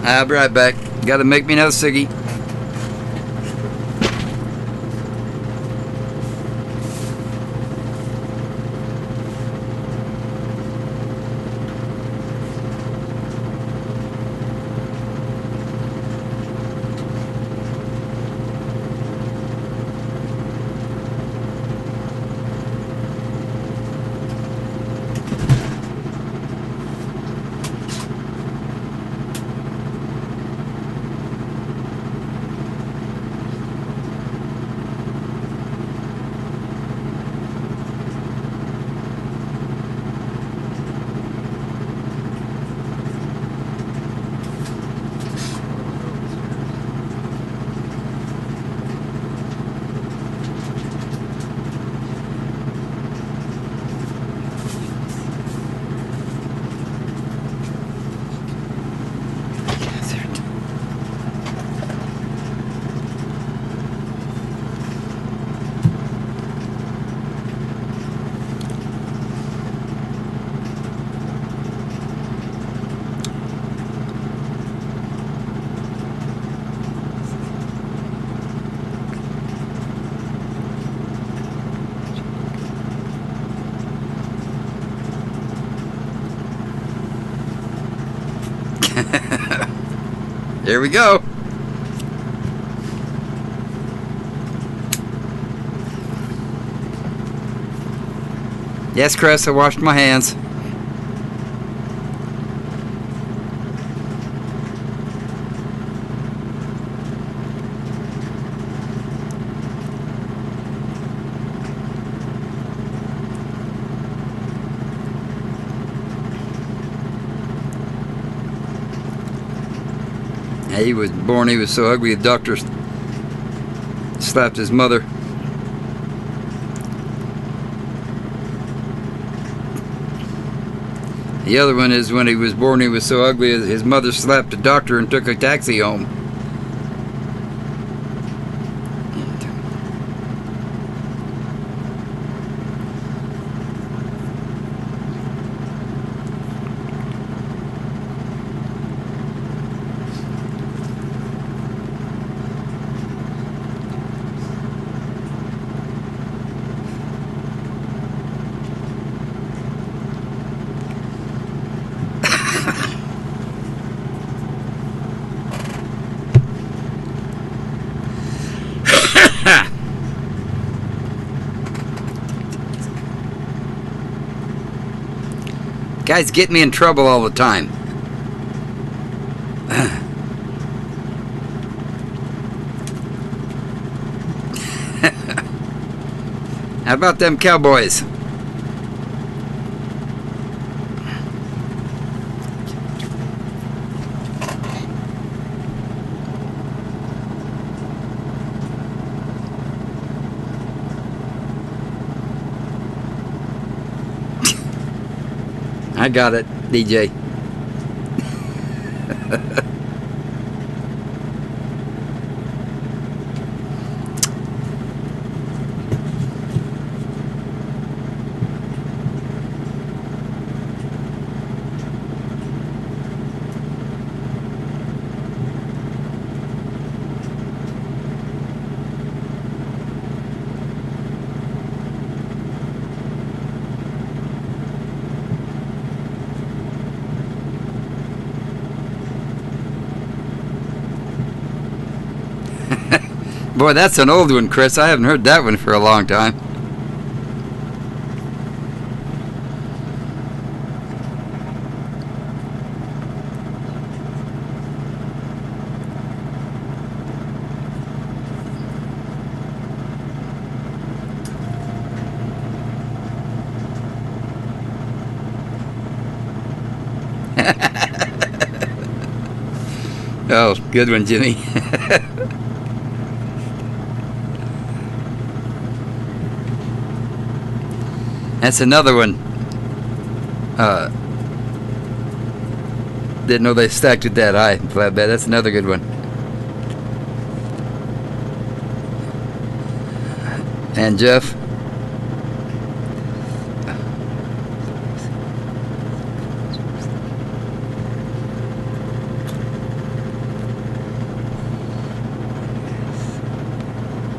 [SPEAKER 1] I'll be right back. Gotta make me another ciggy. Here we go. Yes, Chris, I washed my hands. He was born, he was so ugly, the doctor slapped his mother. The other one is when he was born, he was so ugly, his mother slapped the doctor and took a taxi home. Guys get me in trouble all the time. How about them cowboys? I got it, DJ. Boy, that's an old one, Chris. I haven't heard that one for a long time. Oh, good one, Jimmy. That's another one. Didn't know they stacked it that high. Flatbed. That's another good one. And Jeff.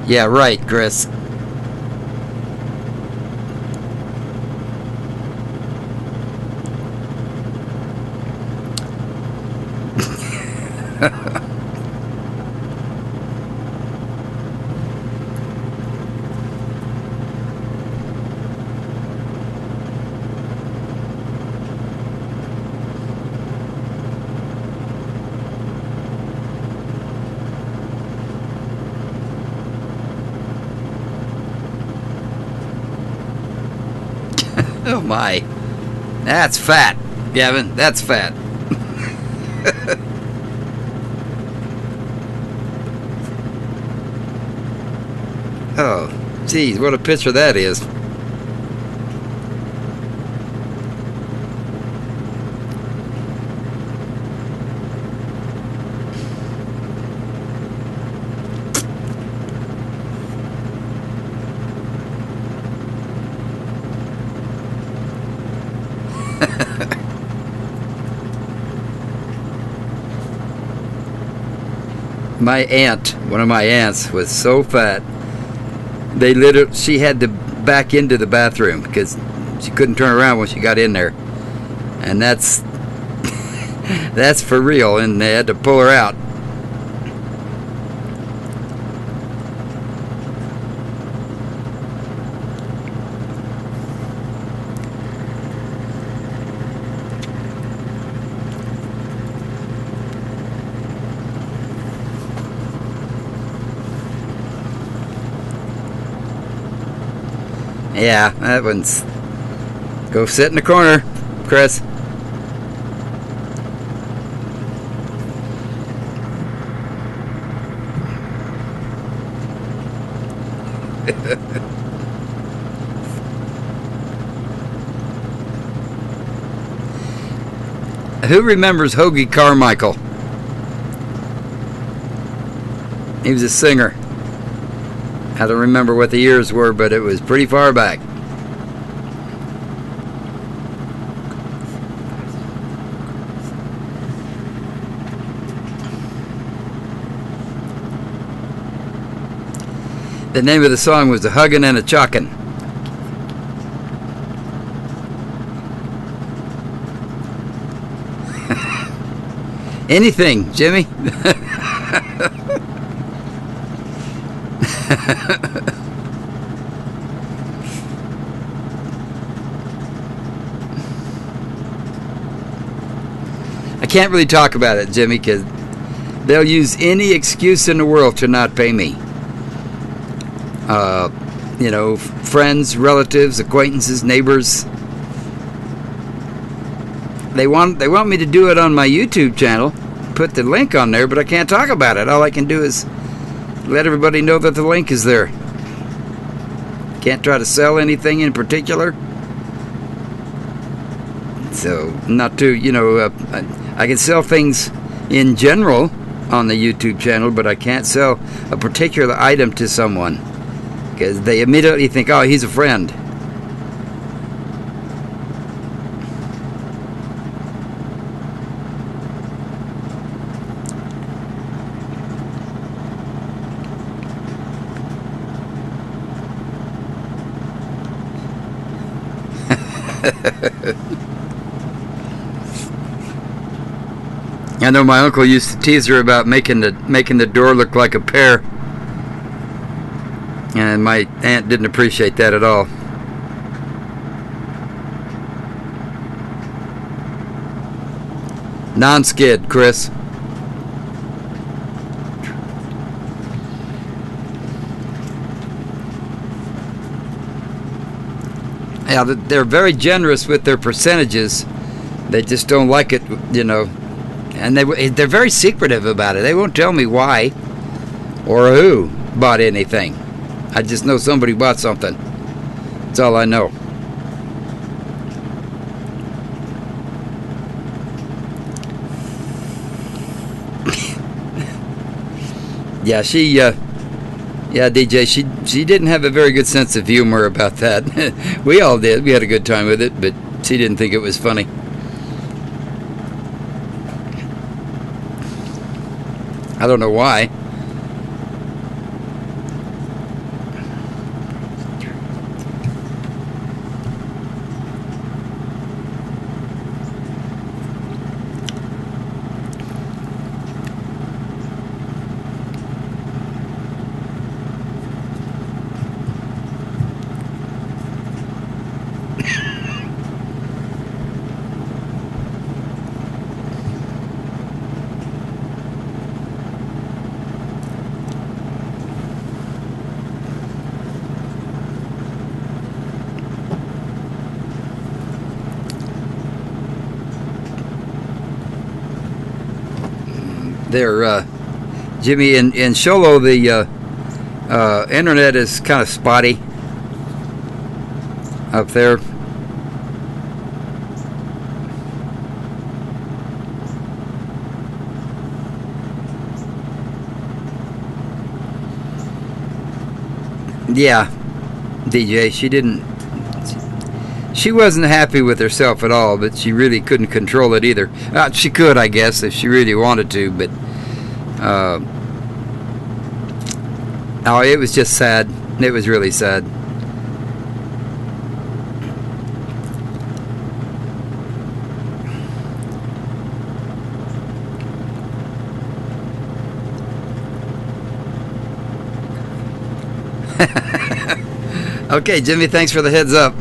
[SPEAKER 1] Yeah, right, Chris. Oh my. That's fat, Gavin. That's fat. Oh, geez, what a picture that is. My aunt, one of my aunts, was so fat. She had to back into the bathroom because she couldn't turn around when she got in there, and that's that's for real. And they had to pull her out. Yeah, that one's... Go sit in the corner, Chris. Who remembers Hoagie Carmichael? He was a singer. I don't remember what the years were, but it was pretty far back. The name of the song was "A Huggin' and a Chockin'." Anything, Jimmy. I can't really talk about it, Jimmy, because they'll use any excuse in the world to not pay me. You know, friends, relatives, acquaintances, neighbors. They want me to do it on my YouTube channel, put the link on there, but I can't talk about it. All I can do is let everybody know that the link is there. Can't try to sell anything in particular. So, not to, you know, I can sell things in general on the YouTube channel, but I can't sell a particular item to someone because they immediately think, oh, he's a friend. I know my uncle used to tease her about making the door look like a pear, and my aunt didn't appreciate that at all. Non-skid, Chris. Yeah, they're very generous with their percentages. They just don't like it, you know. And they're very secretive about it. They won't tell me why or who bought anything. I just know somebody bought something. That's all I know. Yeah, yeah, DJ, she didn't have a very good sense of humor about that. We all did. We had a good time with it, but she didn't think it was funny. I don't know why. There, Jimmy, in Sholo, the internet is kind of spotty up there. Yeah, DJ, she wasn't happy with herself at all, but she really couldn't control it either. She could, I guess, if she really wanted to, but oh, it was just sad. It was really sad. Okay, Jimmy, thanks for the heads up.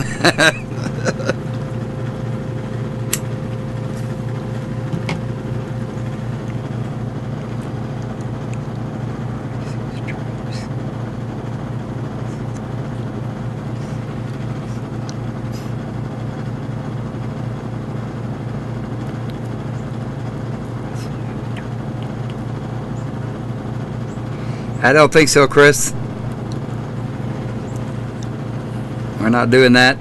[SPEAKER 1] I don't think so, Chris. We're not doing that.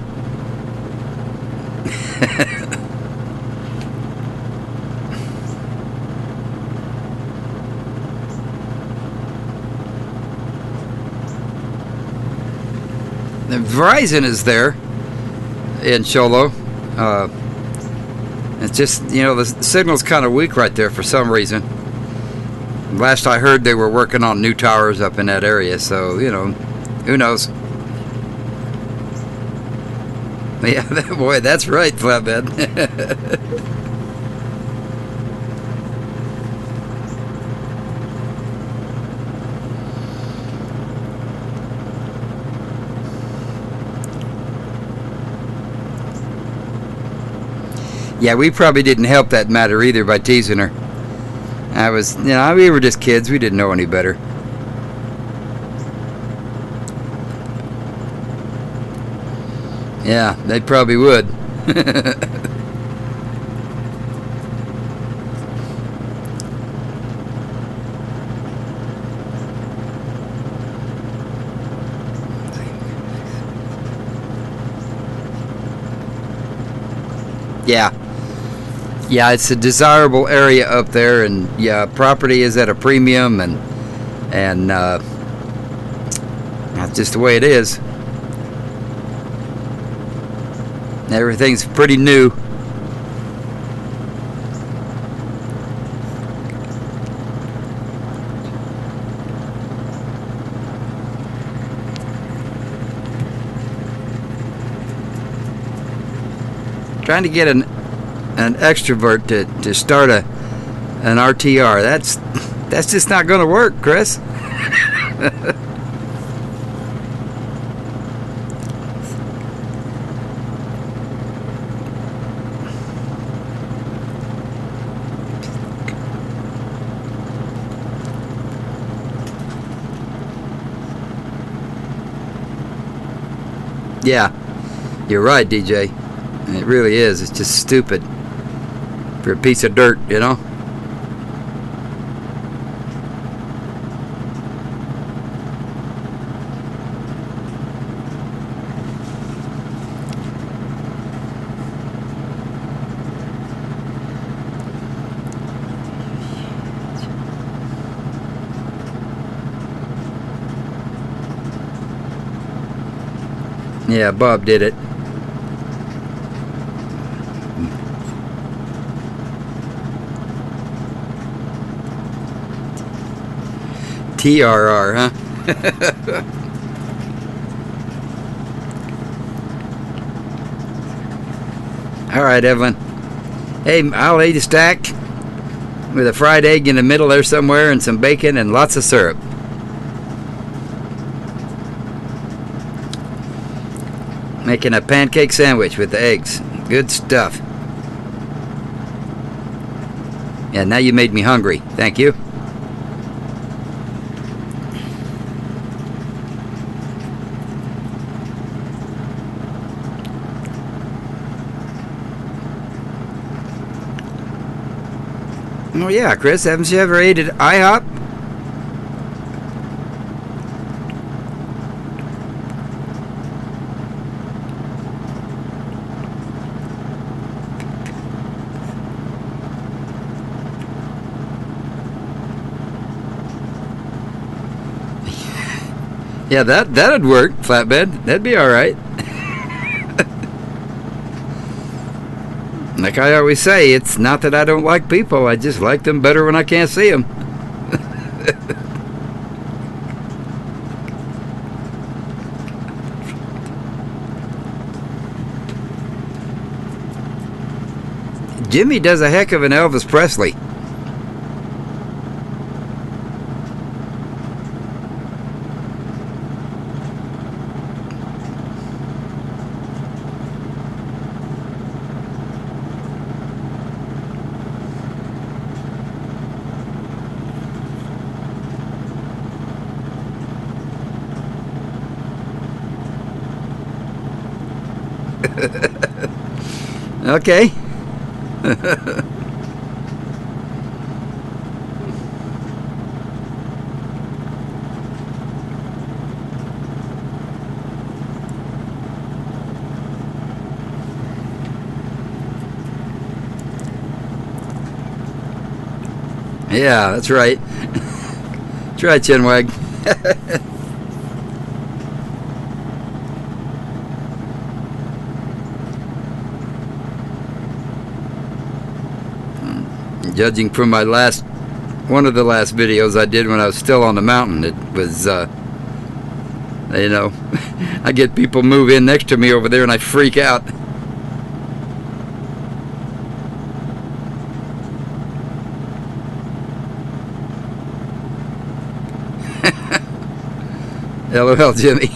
[SPEAKER 1] The Verizon is there in Sholo. It's just, the signal's kind of weak right there for some reason. Last I heard, they were working on new towers up in that area, so, who knows? Yeah, boy, that's right, Flatbed. Yeah, we probably didn't help that matter either by teasing her. We were just kids. We didn't know any better. Yeah, they probably would. Yeah. Yeah, it's a desirable area up there, and yeah, property is at a premium, and that's just the way it is. Everything's pretty new. Trying to get an extrovert to start an RTR. That's just not going to work, Chris. Yeah, you're right, DJ. It really is. It's just stupid for a piece of dirt, Yeah, Bob did it. TRR, huh? All right, Evelyn. Hey, I'll eat a stack with a fried egg in the middle there somewhere and some bacon and lots of syrup. Making a pancake sandwich with the eggs. Good stuff. Yeah, now you made me hungry. Thank you. Oh yeah, Chris, haven't you ever ate at IHOP? Yeah, that'd work, flatbed. That'd be all right. Like I always say, it's not that I don't like people. I just like them better when I can't see them. Jimmy does a heck of an Elvis Presley. Okay. Yeah, that's right. That's right, Chinwag. Judging from my one of the last videos I did when I was still on the mountain, it was, you know, I get people move in next to me over there and I freak out. LOL, Jimmy.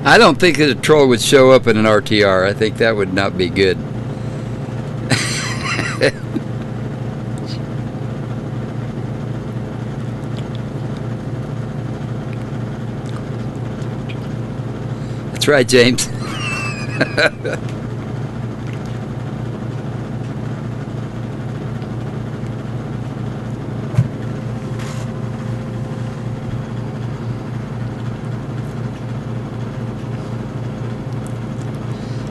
[SPEAKER 1] I don't think that a troll would show up in an RTR. I think that would not be good. That's right, James.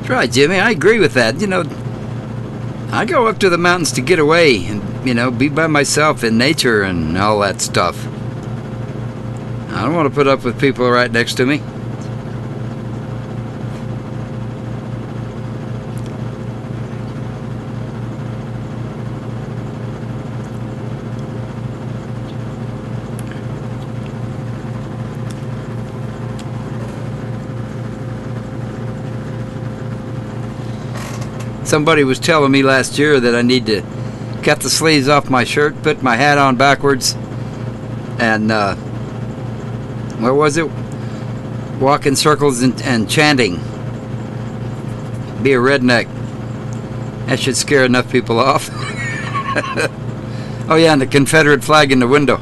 [SPEAKER 1] Right, Jimmy, I agree with that. You know, I go up to the mountains to get away and, you know, be by myself in nature and all that stuff. I don't want to put up with people right next to me. Somebody was telling me last year that I need to cut the sleeves off my shirt, put my hat on backwards, and what was it? Walk in circles and chanting. Be a redneck. That should scare enough people off. Oh yeah, and the Confederate flag in the window.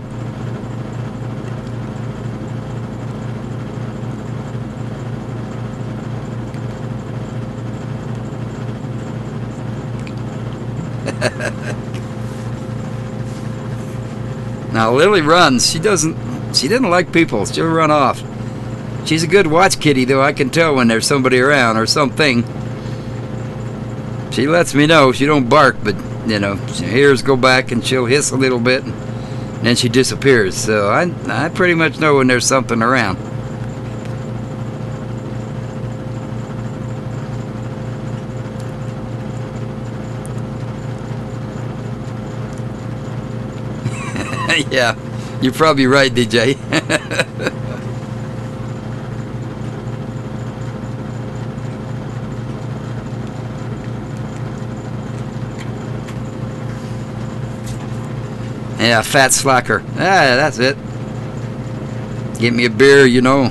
[SPEAKER 1] Now Lily runs. She didn't like people. She'll run off. She's a good watch kitty, though. I can tell when there's somebody around or something. She lets me know. She don't bark, but you know, her ears go back and she'll hiss a little bit, and then she disappears. So I pretty much know when there's something around. Yeah, you're probably right, DJ. Yeah, fat slacker. Ah, that's it. Get me a beer, you know.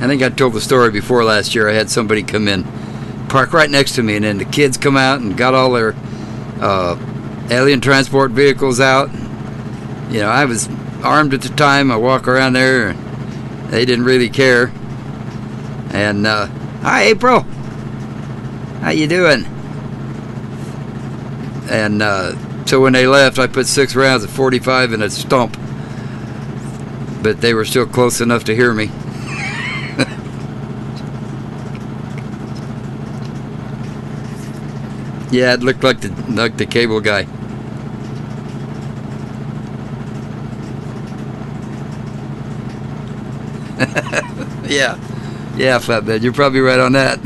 [SPEAKER 1] I think I told the story before last year. I had somebody come in, park right next to me, and then the kids come out and got all their alien transport vehicles out. You know, I was armed at the time. I walk around there, and they didn't really care. And hi, April. How you doing? And so when they left, I put 6 rounds of 45 in a stump, but they were still close enough to hear me. Yeah, it looked like the cable guy. Yeah, flatbed. You're probably right on that.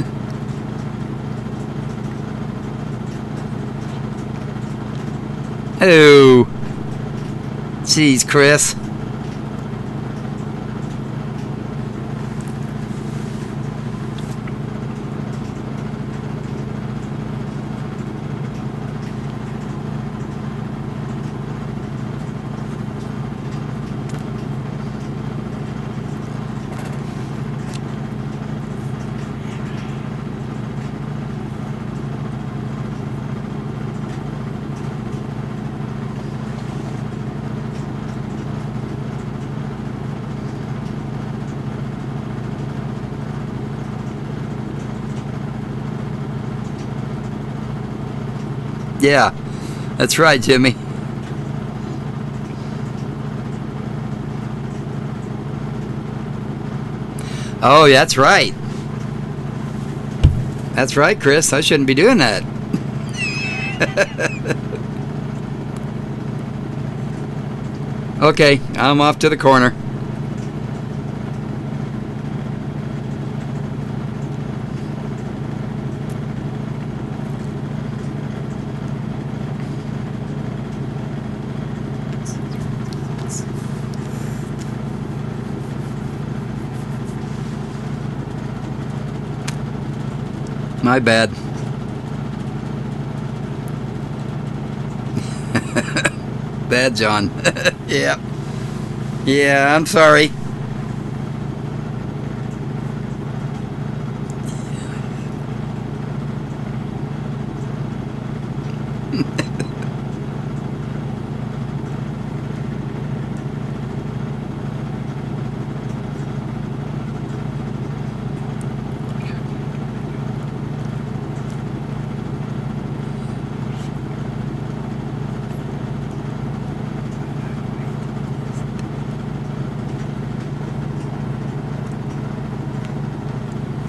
[SPEAKER 1] Oh, jeez, Chris. Yeah, that's right, Jimmy. Oh, that's right. That's right, Chris. I shouldn't be doing that. Okay, I'm off to the corner. My bad. Bad, John. Yeah. Yeah, I'm sorry.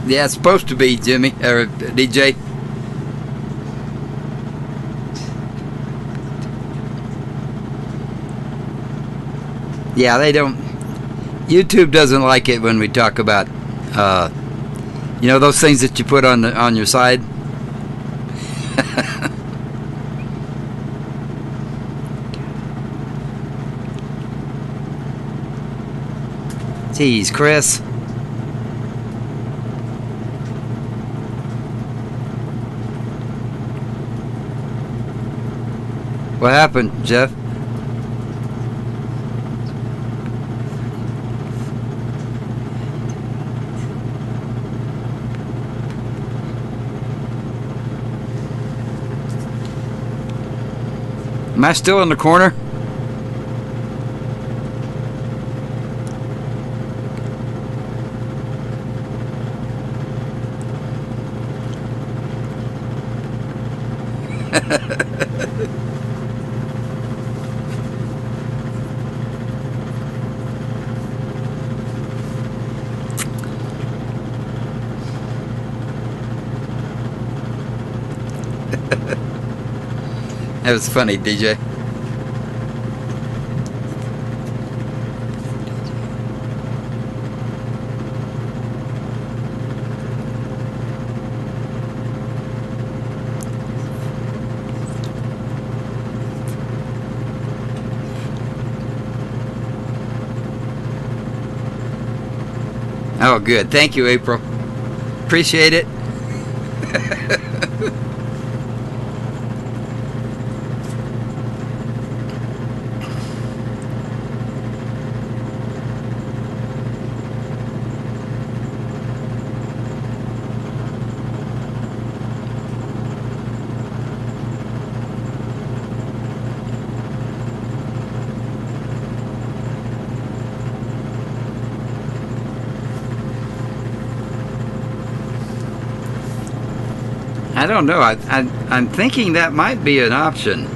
[SPEAKER 1] Yeah, it's supposed to be, Jimmy, or DJ. Yeah, they don't. YouTube doesn't like it when we talk about, you know, those things that you put on your side. Jeez, Chris. What happened, Jeff? Am I still in the corner? That was funny, DJ. Oh, good. Thank you, April. Appreciate it. I don't know. I'm thinking that might be an option.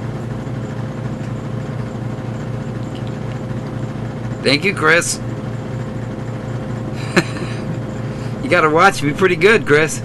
[SPEAKER 1] Thank you, Chris. You got to watch me pretty good, Chris.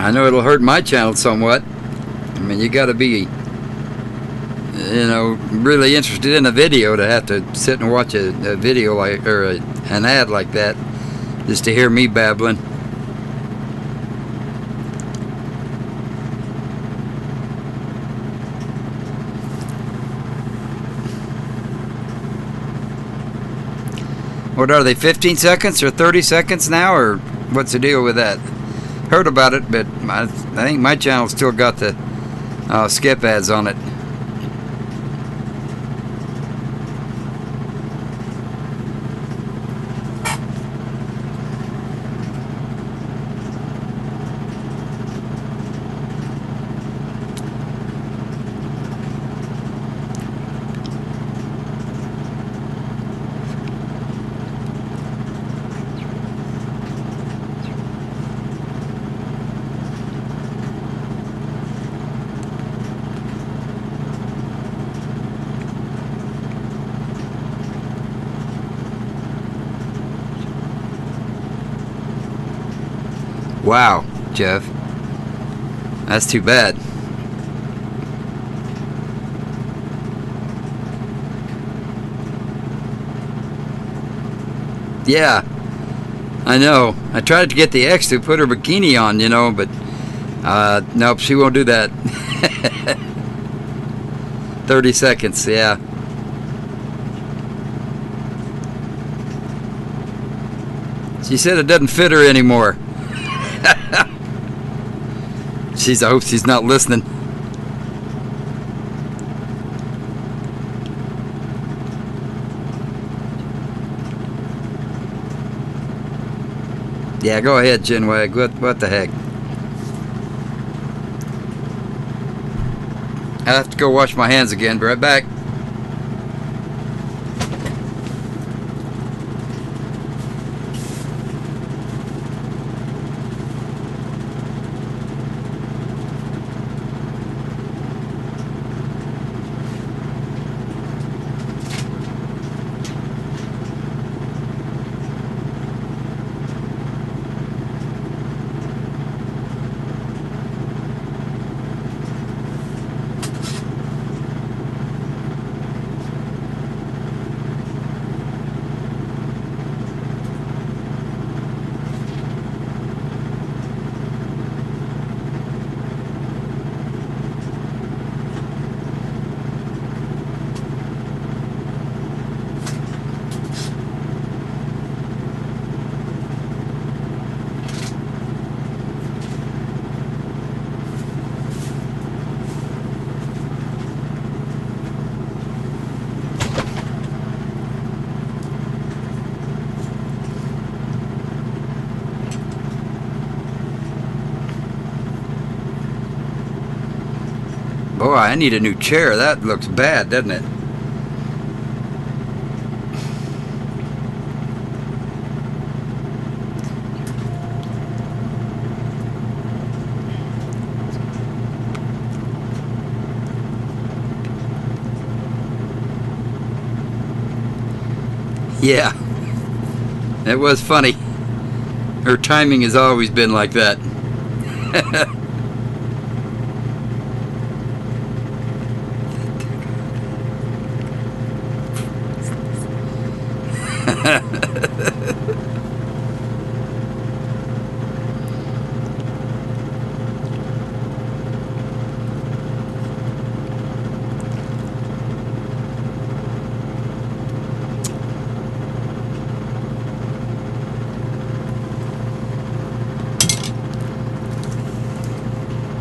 [SPEAKER 1] I know it'll hurt my channel somewhat. I mean, you got to be, you know, really interested in a video to have to sit and watch a video like, or an ad like that, just to hear me babbling. What are they, 15 seconds or 30 seconds now, or what's the deal with that? Heard about it, but I think my channel still got the skip ads on it. Wow, Jeff. That's too bad. Yeah, I know. I tried to get the ex to put her bikini on, you know, but nope, she won't do that. 30 seconds, yeah. She said it doesn't fit her anymore. I hope she's not listening. Yeah, go ahead, Chinwag. What the heck? I have to go wash my hands again. Be right back. Oh, I need a new chair. That looks bad, doesn't it? Yeah, that was funny. Her timing has always been like that.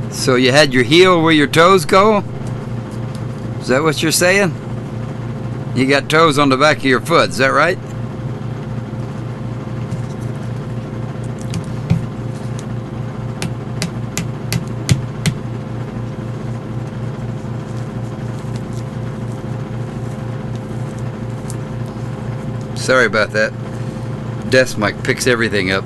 [SPEAKER 1] So you had your heel where your toes go? Is that what you're saying? You got toes on the back of your foot, is that right? Sorry about that. Desk mic picks everything up.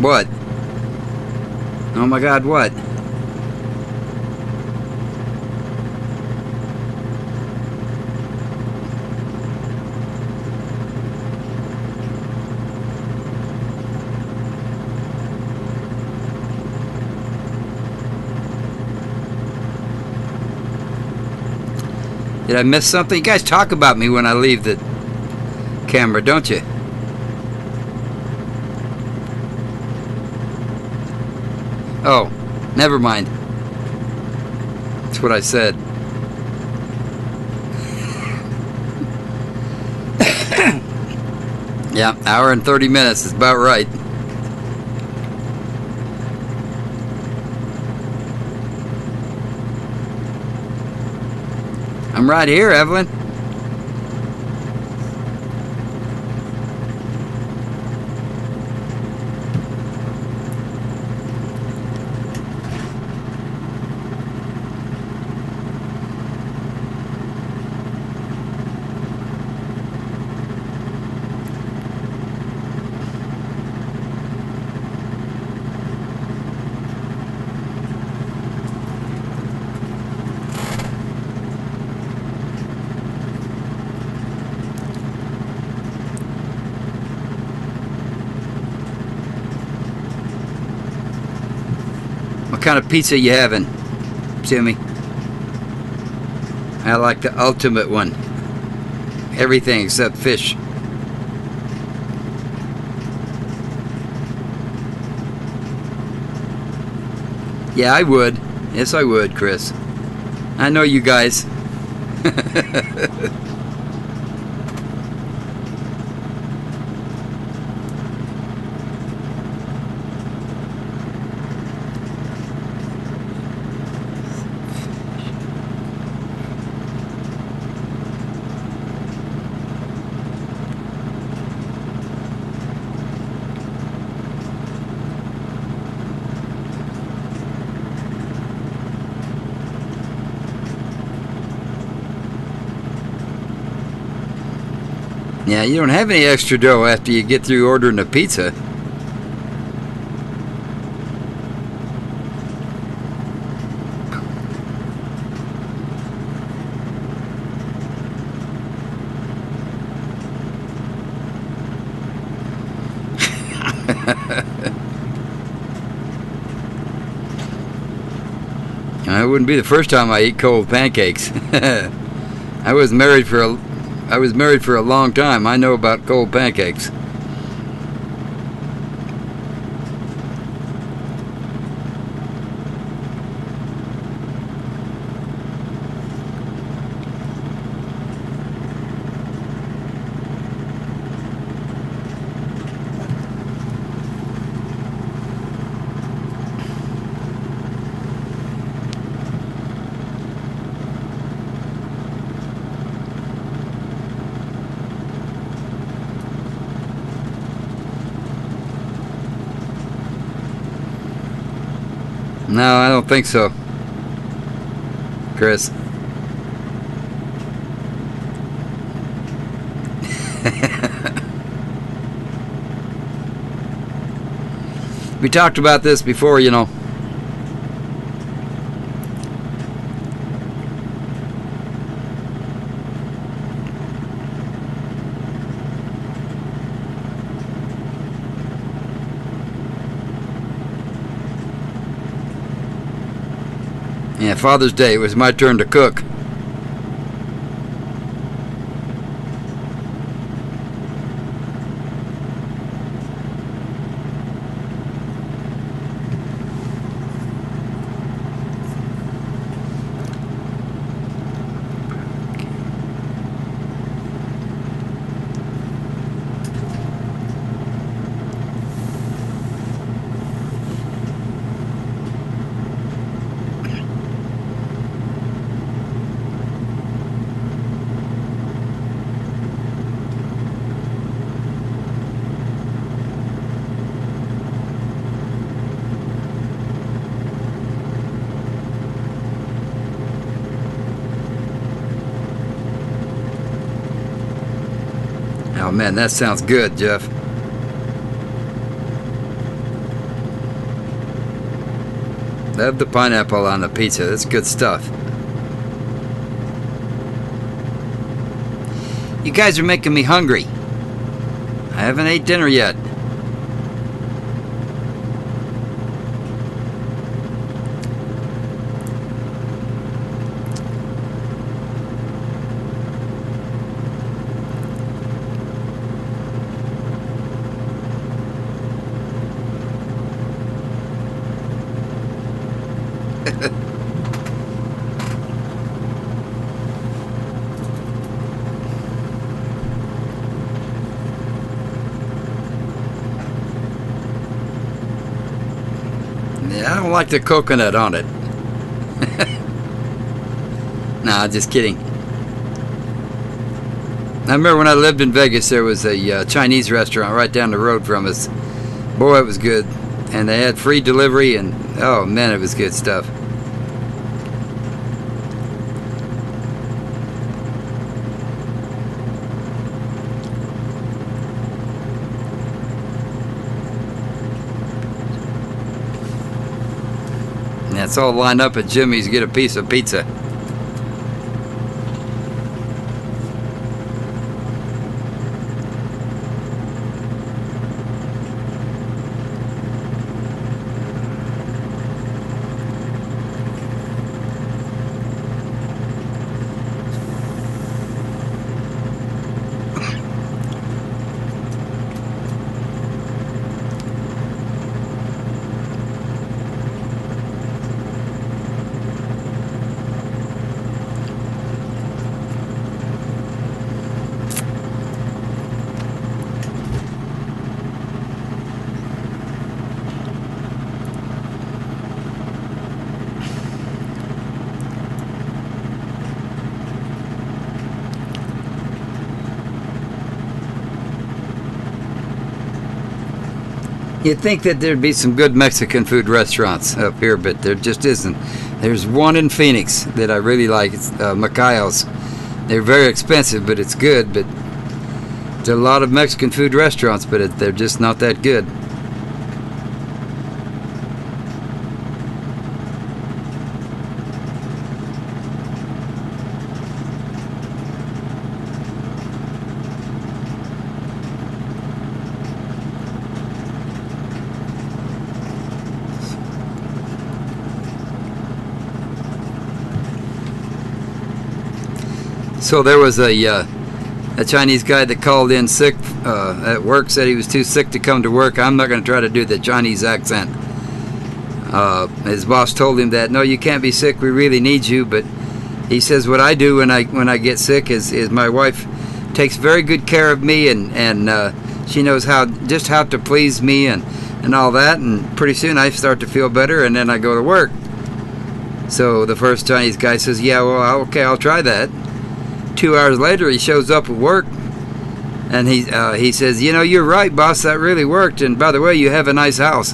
[SPEAKER 1] What? Oh my God, what? Did I miss something? You guys talk about me when I leave the camera, don't you? Oh, never mind. That's what I said. Yeah, hour and 30 minutes is about right. I'm right here, Evelyn. What kind of pizza you having, Timmy? I like the ultimate one. Everything except fish. Yeah, I would. Yes, I would, Chris. I know you guys. Yeah, you don't have any extra dough after you get through ordering a pizza. It wouldn't be the first time I eat cold pancakes. I was married for a long time. I know about cold pancakes. No, I don't think so, Chris. We talked about this before, you know. Yeah, Father's Day, it was my turn to cook. Oh man, that sounds good, Jeff. Love the pineapple on the pizza. That's good stuff. You guys are making me hungry. I haven't ate dinner yet. Yeah, I don't like the coconut on it. Nah, just kidding. I remember when I lived in Vegas, there was a Chinese restaurant right down the road from us. Boy, it was good. And they had free delivery, and oh man, it was good stuff. Let's all line up at Jimmy's to get a piece of pizza. You'd think that there'd be some good Mexican food restaurants up here, but there just isn't. There's one in Phoenix that I really like. It's Macayo's. They're very expensive, but it's good. But there's a lot of Mexican food restaurants, but they're just not that good. So there was a Chinese guy that called in sick at work, said he was too sick to come to work. I'm not going to try to do the Chinese accent. His boss told him that, no, you can't be sick, we really need you. But he says, what I do when I get sick is my wife takes very good care of me, and she knows just how to please me and all that, and pretty soon I start to feel better, and then I go to work. So the first Chinese guy says, yeah, well, okay, I'll try that. 2 hours later, he shows up at work, and he says, you know, you're right, boss, that really worked, and by the way, you have a nice house.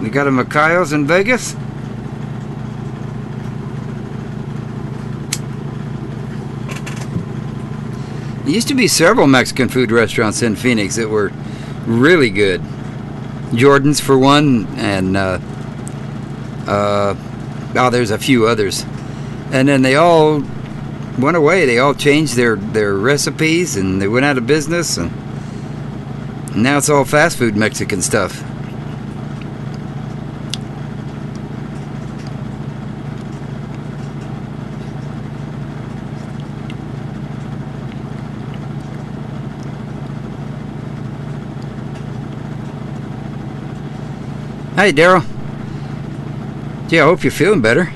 [SPEAKER 1] We got a Mikhail's in Vegas. There used to be several Mexican food restaurants in Phoenix that were really good. Jordan's for one, and there's a few others. And then they all went away. They all changed their recipes, and they went out of business, and now it's all fast food Mexican stuff. Hey, Daryl. Yeah, I hope you're feeling better.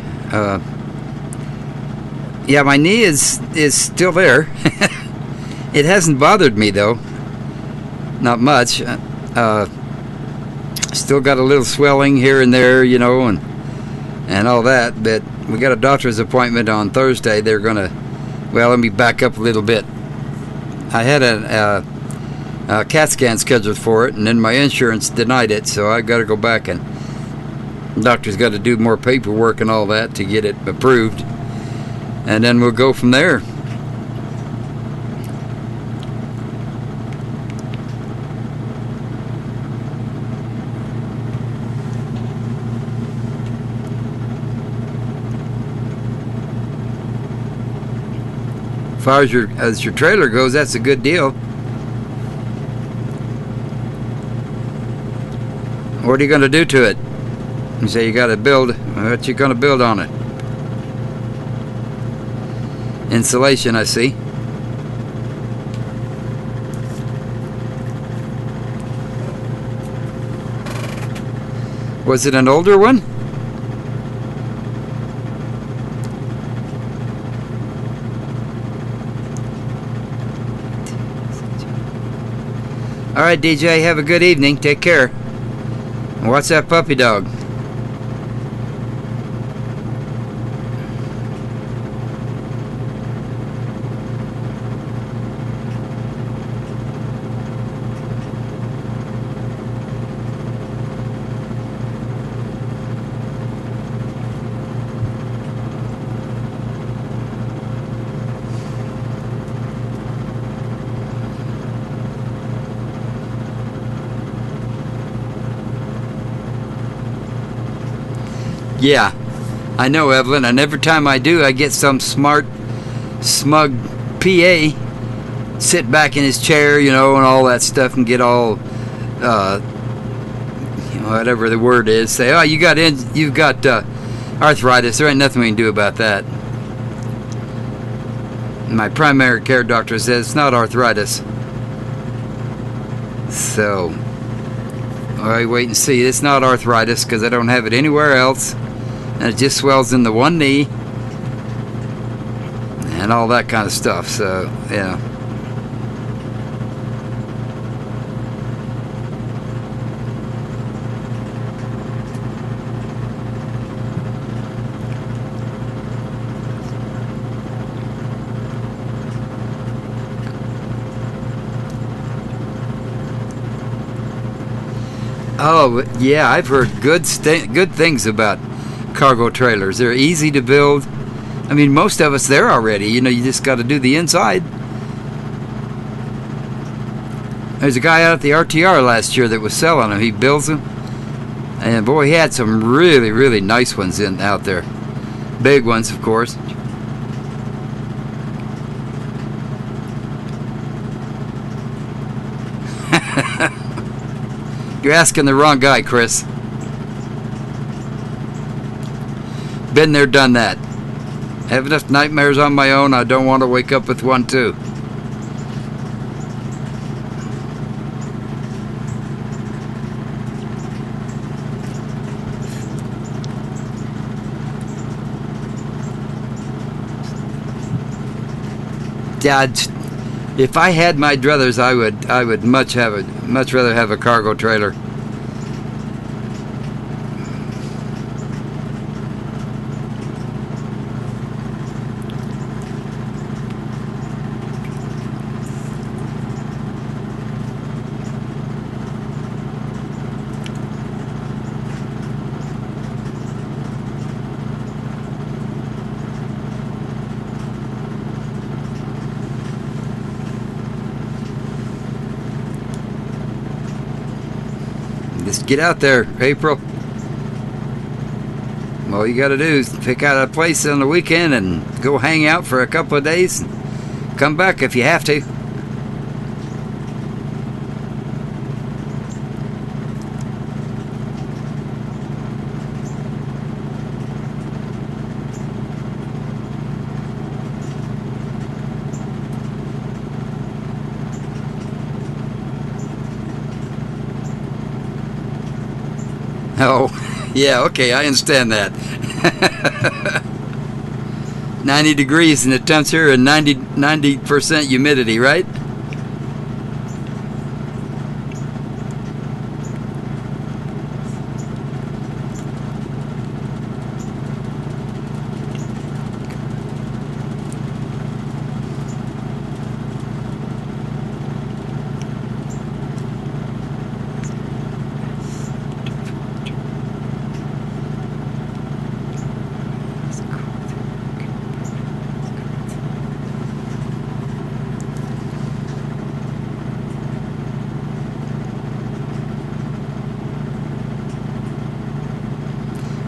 [SPEAKER 1] Yeah, my knee is still there. It hasn't bothered me though, not much. Still got a little swelling here and there, you know, and all that. But we got a doctor's appointment on Thursday. They're gonna, well, let me back up a little bit. I had a CAT scan scheduled for it, and then my insurance denied it, so I got to go back, and the doctor's got to do more paperwork and all that to get it approved, and then we'll go from there. As far as your trailer goes, that's a good deal. What are you going to do to it? You say you got to build. What you going to build on it? Insulation, I see. Was it an older one? All right, DJ, have a good evening. Take care. And what's that puppy dog? Yeah, I know, Evelyn, and every time I do, I get some smart, smug PA sit back in his chair, you know, and all that stuff, and get all, whatever the word is, say, oh, you've got arthritis. There ain't nothing we can do about that. My primary care doctor says it's not arthritis. So, all right, wait and see. It's not arthritis because I don't have it anywhere else. And it just swells in the one knee and all that kind of stuff. So, yeah. Oh, yeah, I've heard good things about cargo trailers. They're easy to build. I mean, most of us there already. You know, you just got to do the inside. There's a guy out at the RTR last year that was selling them. He builds them. And boy, he had some really, really nice ones out there. Big ones, of course. You're asking the wrong guy, Chris. Been there, done that. Have enough nightmares on my own. I don't want to wake up with one too. Dad, if I had my druthers, I would much rather have a cargo trailer. Get out there, April. All you got to do is pick out a place on the weekend and go hang out for a couple of days. And come back if you have to. Oh, yeah, okay, I understand that. 90 degrees in the temperature and 90% humidity, right?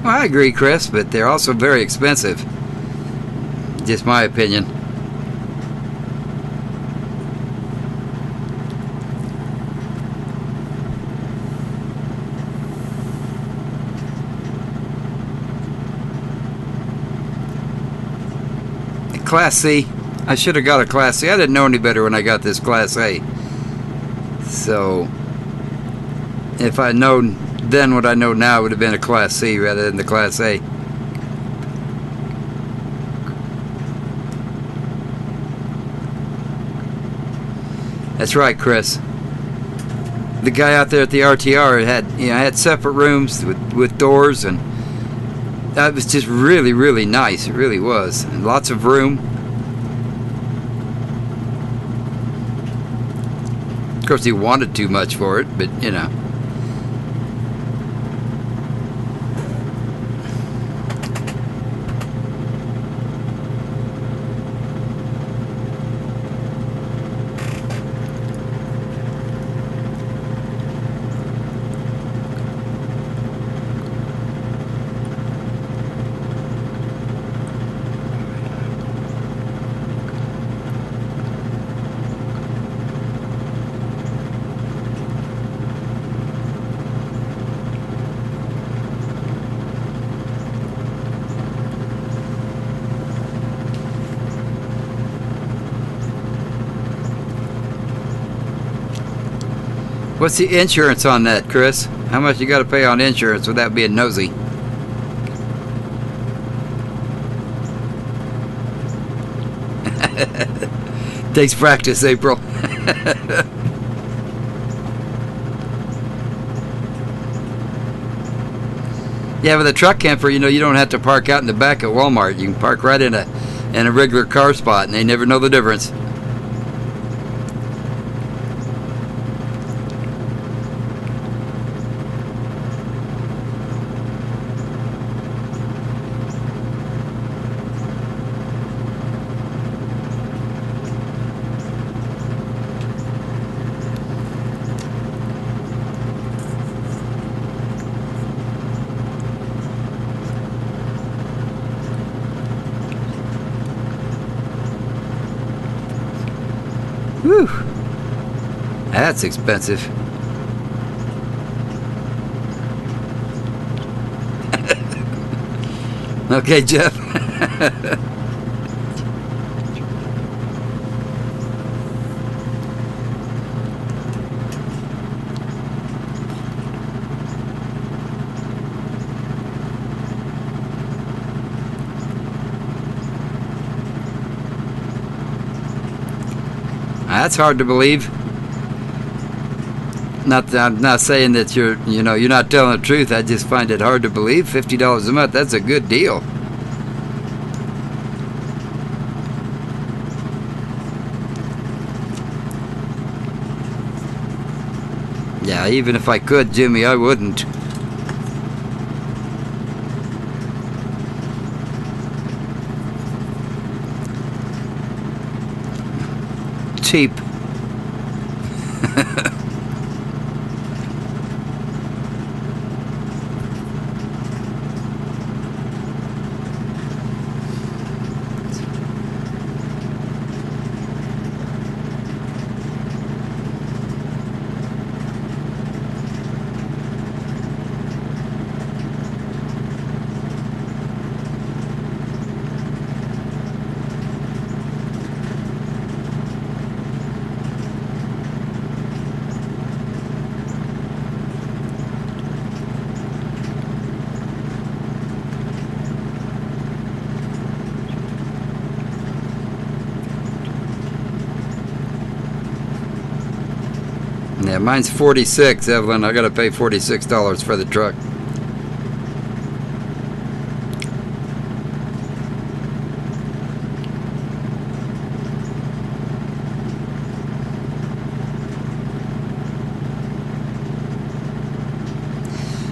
[SPEAKER 1] Well, I agree, Chris, but they're also very expensive. Just my opinion. Class C. I should have got a Class C. I didn't know any better when I got this Class A. So, if I'd known then what I know now, would have been a Class C rather than the Class A. That's right, Chris. The guy out there at the RTR had separate rooms with doors, and that was just really, really nice. It really was, and lots of room. Of course, he wanted too much for it, but you know. What's the insurance on that, Chris? How much you got to pay on insurance without being nosy? Takes practice, April. Yeah, with a truck camper, you know, you don't have to park out in the back at Walmart. You can park right in a regular car spot, and they never know the difference. Whew. That's expensive. Okay, Jeff. That's hard to believe. I'm not saying that you're not telling the truth. I just find it hard to believe. $50 a month, that's a good deal. Yeah, even if I could, Jimmy, I wouldn't. Cheap. Yeah, mine's 46, Evelyn. I gotta pay $46 for the truck.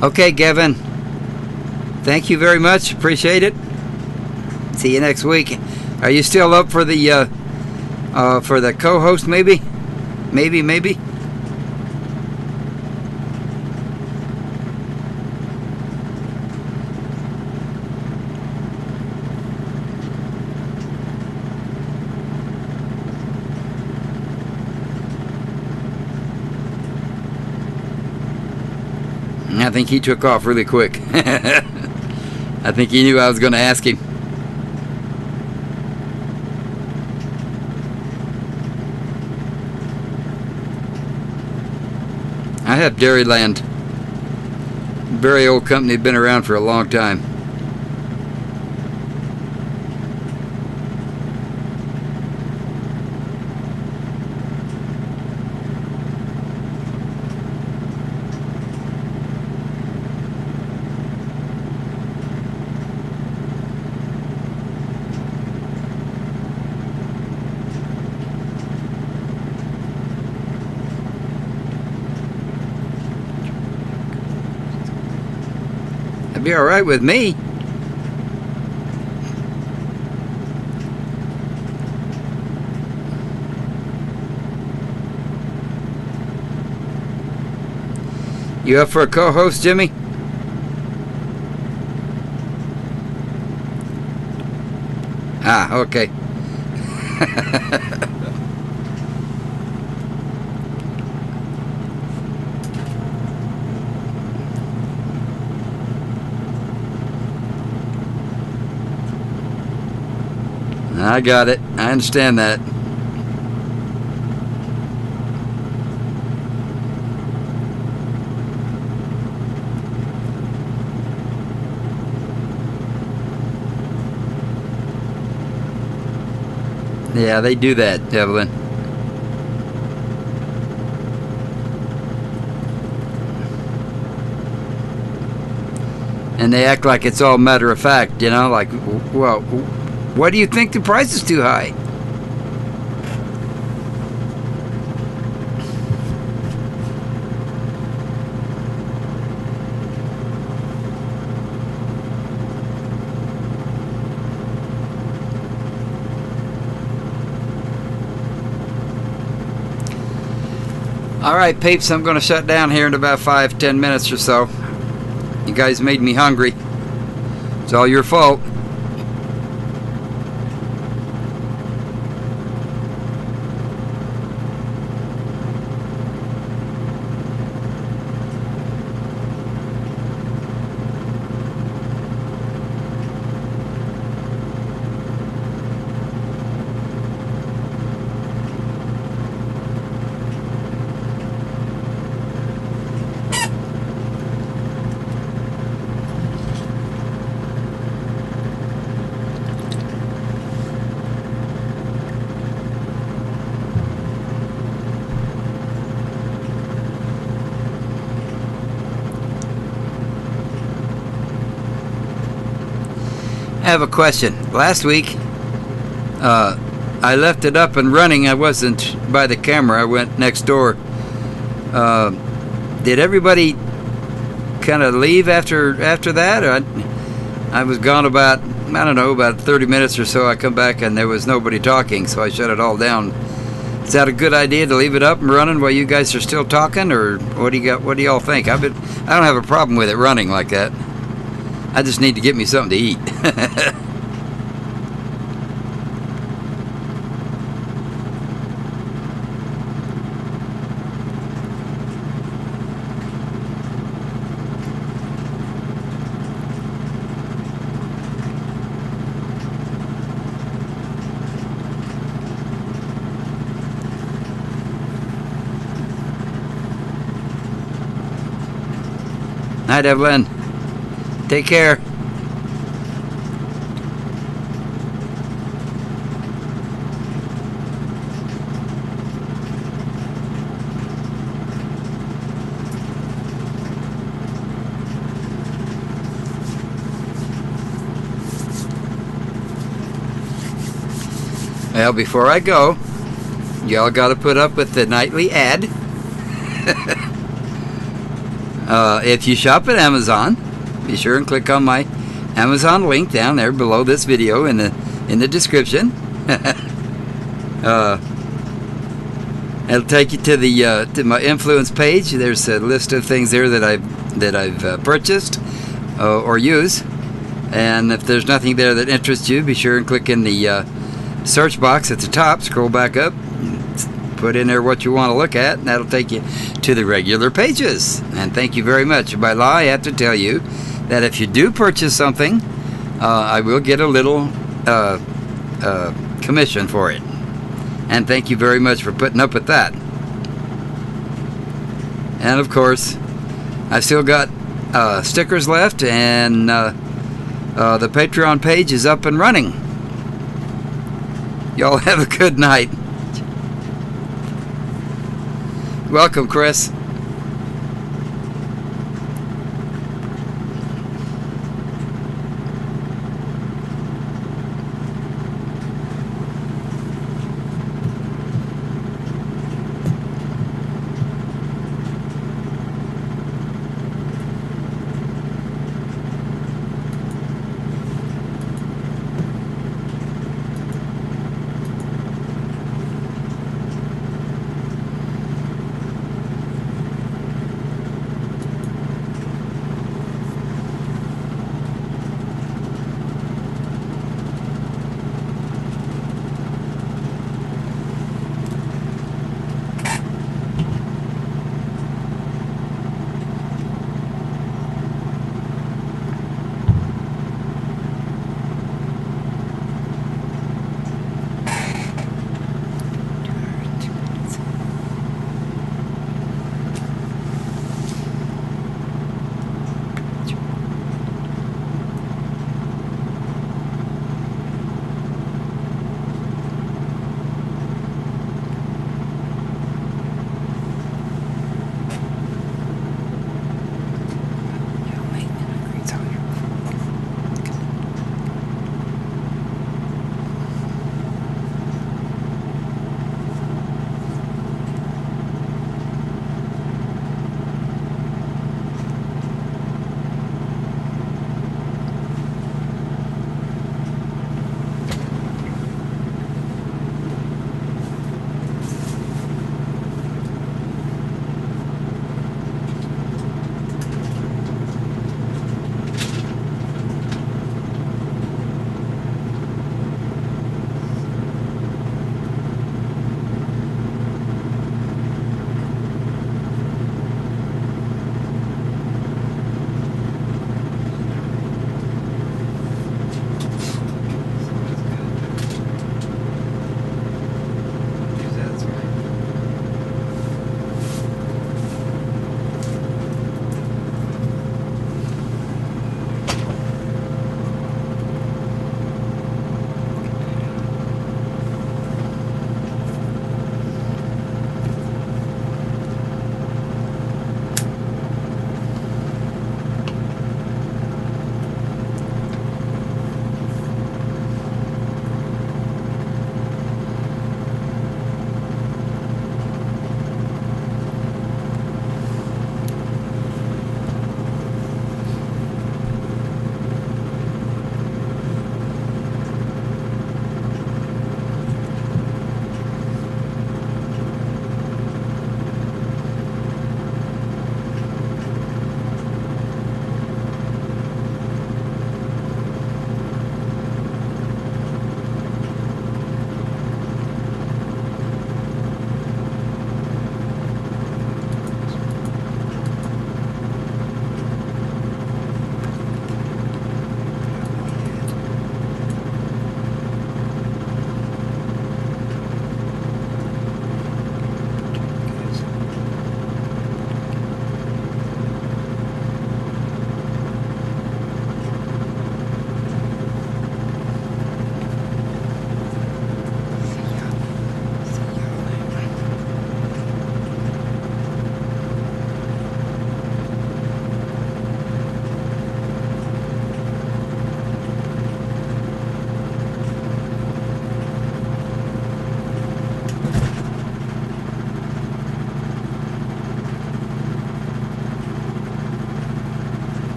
[SPEAKER 1] Okay, Kevin. Thank you very much. Appreciate it. See you next week. Are you still up for the co-host? Maybe. I think he took off really quick. I think he knew I was going to ask him. I have Dairyland. Very old company, been around for a long time. Be all right with me. You up for a co-host, Jimmy? Ah, okay. I got it. I understand that. Yeah, they do that, Evelyn. And they act like it's all matter of fact, you know, like, well, what do you think the price is too high? All right, peeps, I'm going to shut down here in about 5-10 minutes or so. You guys made me hungry. It's all your fault. I have a question. Last week, I left it up and running. I wasn't by the camera. I went next door. Did everybody kind of leave after that? I was gone about, I don't know, about 30 minutes or so. I come back and there was nobody talking, so I shut it all down. Is that a good idea to leave it up and running while you guys are still talking, or what do you got? What do y'all think? I don't have a problem with it running like that. I just need to get me something to eat. Night, Evelyn. Take care. Well, before I go, y'all got to put up with the nightly ad. If you shop at Amazon, be sure and click on my Amazon link down there below this video in the description. It'll take you to the to my influence page. There's a list of things there that I've purchased or use, and if there's nothing there that interests you, be sure and click in the search box at the top. Scroll back up, put in there what you want to look at, and that'll take you to the regular pages. And thank you very much. By law, I have to tell you that if you do purchase something, I will get a little commission for it. And thank you very much for putting up with that. And of course, I've still got stickers left, and the Patreon page is up and running. Y'all have a good night. Welcome, Chris.